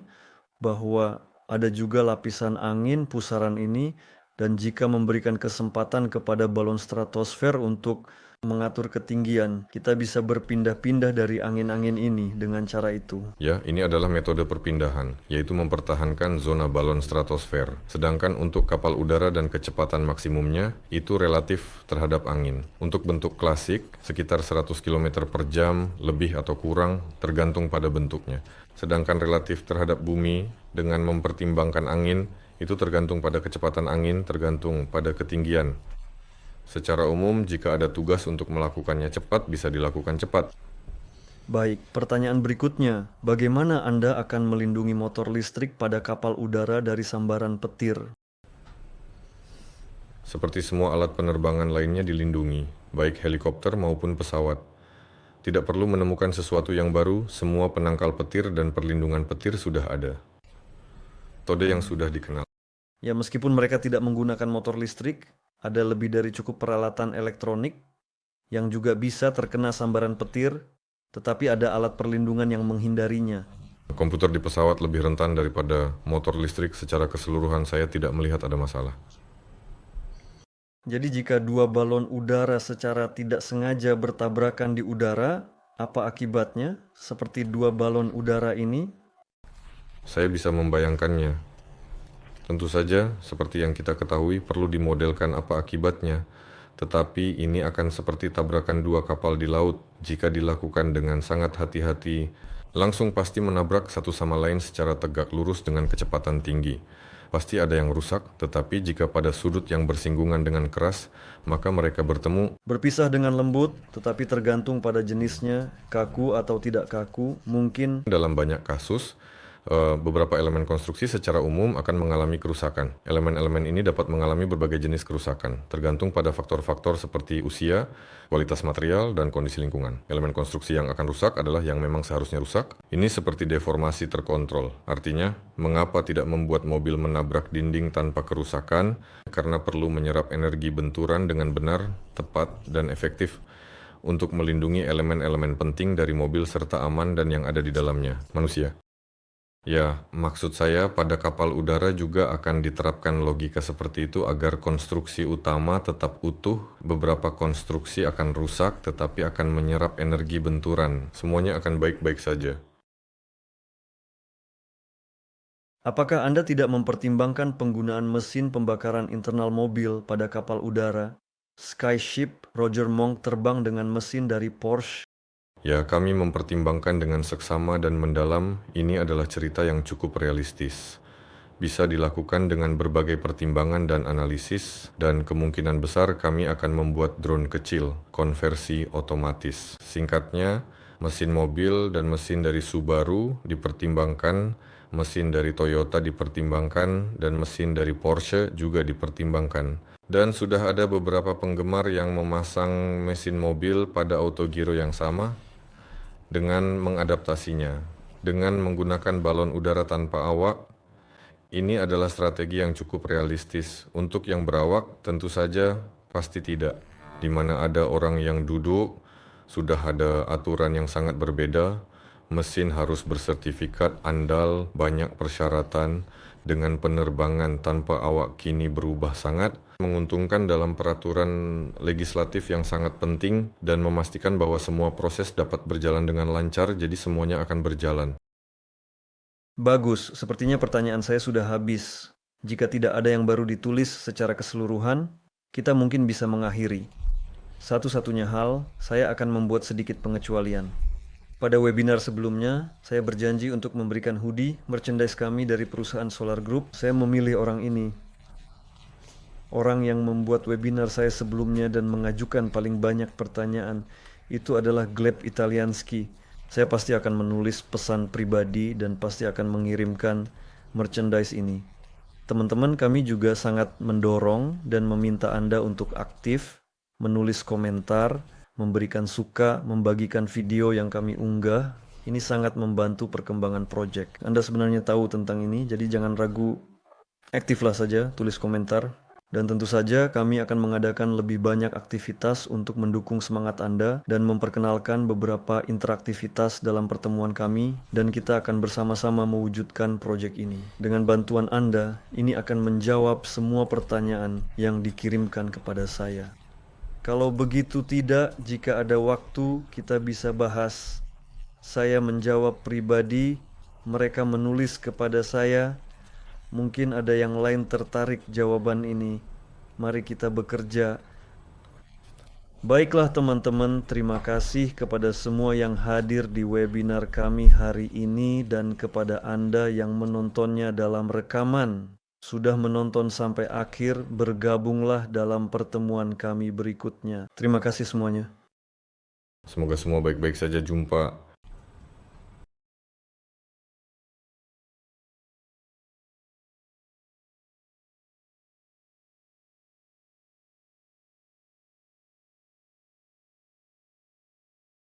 A: bahwa ada juga lapisan angin pusaran ini, dan jika memberikan kesempatan kepada balon stratosfer untuk mengatur ketinggian, kita bisa berpindah-pindah dari angin-angin ini dengan cara itu.
B: Ya, ini adalah metode perpindahan, yaitu mempertahankan zona balon stratosfer. Sedangkan untuk kapal udara dan kecepatan maksimumnya, itu relatif terhadap angin. Untuk bentuk klasik, sekitar 100 km per jam, lebih atau kurang, tergantung pada bentuknya. Sedangkan relatif terhadap bumi, dengan mempertimbangkan angin, itu tergantung pada kecepatan angin, tergantung pada ketinggian. Secara umum, jika ada tugas untuk melakukannya cepat, bisa dilakukan cepat.
A: Baik, pertanyaan berikutnya, bagaimana Anda akan melindungi motor listrik pada kapal udara dari sambaran petir?
B: Seperti semua alat penerbangan lainnya dilindungi, baik helikopter maupun pesawat. Tidak perlu menemukan sesuatu yang baru, semua penangkal petir dan perlindungan petir sudah ada. Metode yang sudah dikenal.
A: Ya, meskipun mereka tidak menggunakan motor listrik, ada lebih dari cukup peralatan elektronik yang juga bisa terkena sambaran petir, tetapi ada alat perlindungan yang menghindarinya.
B: Komputer di pesawat lebih rentan daripada motor listrik. Secara keseluruhan saya tidak melihat ada masalah.
A: Jadi jika dua balon udara secara tidak sengaja bertabrakan di udara, apa akibatnya? Seperti dua balon udara ini?
B: Saya bisa membayangkannya. Tentu saja, seperti yang kita ketahui, perlu dimodelkan apa akibatnya. Tetapi ini akan seperti tabrakan dua kapal di laut. Jika dilakukan dengan sangat hati-hati, langsung pasti menabrak satu sama lain secara tegak lurus dengan kecepatan tinggi. Pasti ada yang rusak, tetapi jika pada sudut yang bersinggungan dengan keras, maka mereka bertemu.
A: Berpisah dengan lembut, tetapi tergantung pada jenisnya, kaku atau tidak kaku, mungkin.
B: Dalam banyak kasus, beberapa elemen konstruksi secara umum akan mengalami kerusakan. Elemen-elemen ini dapat mengalami berbagai jenis kerusakan, tergantung pada faktor-faktor seperti usia, kualitas material, dan kondisi lingkungan. Elemen konstruksi yang akan rusak adalah yang memang seharusnya rusak. Ini seperti deformasi terkontrol. Artinya, mengapa tidak membuat mobil menabrak dinding tanpa kerusakan? Karena perlu menyerap energi benturan dengan benar, tepat, dan efektif untuk melindungi elemen-elemen penting dari mobil serta aman dan yang ada di dalamnya, manusia. Ya, maksud saya pada kapal udara juga akan diterapkan logika seperti itu agar konstruksi utama tetap utuh, beberapa konstruksi akan rusak tetapi akan menyerap energi benturan. Semuanya akan baik-baik saja.
A: Apakah Anda tidak mempertimbangkan penggunaan mesin pembakaran internal mobil pada kapal udara? Skyship Roger Monk terbang dengan mesin dari Porsche.
B: Ya, kami mempertimbangkan dengan seksama dan mendalam. Ini adalah cerita yang cukup realistis. Bisa dilakukan dengan berbagai pertimbangan dan analisis, dan kemungkinan besar kami akan membuat drone kecil, konversi otomatis. Singkatnya, mesin mobil dan mesin dari Subaru dipertimbangkan, mesin dari Toyota dipertimbangkan, dan mesin dari Porsche juga dipertimbangkan. Dan sudah ada beberapa penggemar yang memasang mesin mobil pada autogiro yang sama dengan mengadaptasinya. Dengan menggunakan balon udara tanpa awak, ini adalah strategi yang cukup realistis. Untuk yang berawak, tentu saja pasti tidak. Di mana ada orang yang duduk, sudah ada aturan yang sangat berbeda. Mesin harus bersertifikat andal, banyak persyaratan. Dengan penerbangan tanpa awak kini berubah sangat, menguntungkan dalam peraturan legislatif yang sangat penting dan memastikan bahwa semua proses dapat berjalan dengan lancar, jadi semuanya akan berjalan.
A: Bagus, sepertinya pertanyaan saya sudah habis. Jika tidak ada yang baru ditulis secara keseluruhan, kita mungkin bisa mengakhiri. Satu-satunya hal, saya akan membuat sedikit pengecualian. Pada webinar sebelumnya, saya berjanji untuk memberikan hoodie, merchandise kami dari perusahaan Solar Group. Saya memilih orang ini. Orang yang membuat webinar saya sebelumnya dan mengajukan paling banyak pertanyaan itu adalah Gleb Italianski. Saya pasti akan menulis pesan pribadi dan pasti akan mengirimkan merchandise ini. Teman-teman, kami juga sangat mendorong dan meminta Anda untuk aktif, menulis komentar, memberikan suka, membagikan video yang kami unggah. Ini sangat membantu perkembangan project. Anda sebenarnya tahu tentang ini, jadi jangan ragu, aktiflah saja, tulis komentar. Dan tentu saja kami akan mengadakan lebih banyak aktivitas untuk mendukung semangat Anda dan memperkenalkan beberapa interaktivitas dalam pertemuan kami, dan kita akan bersama-sama mewujudkan proyek ini. Dengan bantuan Anda, ini akan menjawab semua pertanyaan yang dikirimkan kepada saya. Kalau begitu tidak, jika ada waktu kita bisa bahas. Saya menjawab pribadi, mereka menulis kepada saya. Mungkin ada yang lain tertarik jawaban ini. Mari kita bekerja. Baiklah teman-teman, terima kasih kepada semua yang hadir di webinar kami hari ini dan kepada Anda yang menontonnya dalam rekaman. Sudah menonton sampai akhir, bergabunglah dalam pertemuan kami berikutnya. Terima kasih semuanya.
B: Semoga semua baik-baik saja. Jumpa.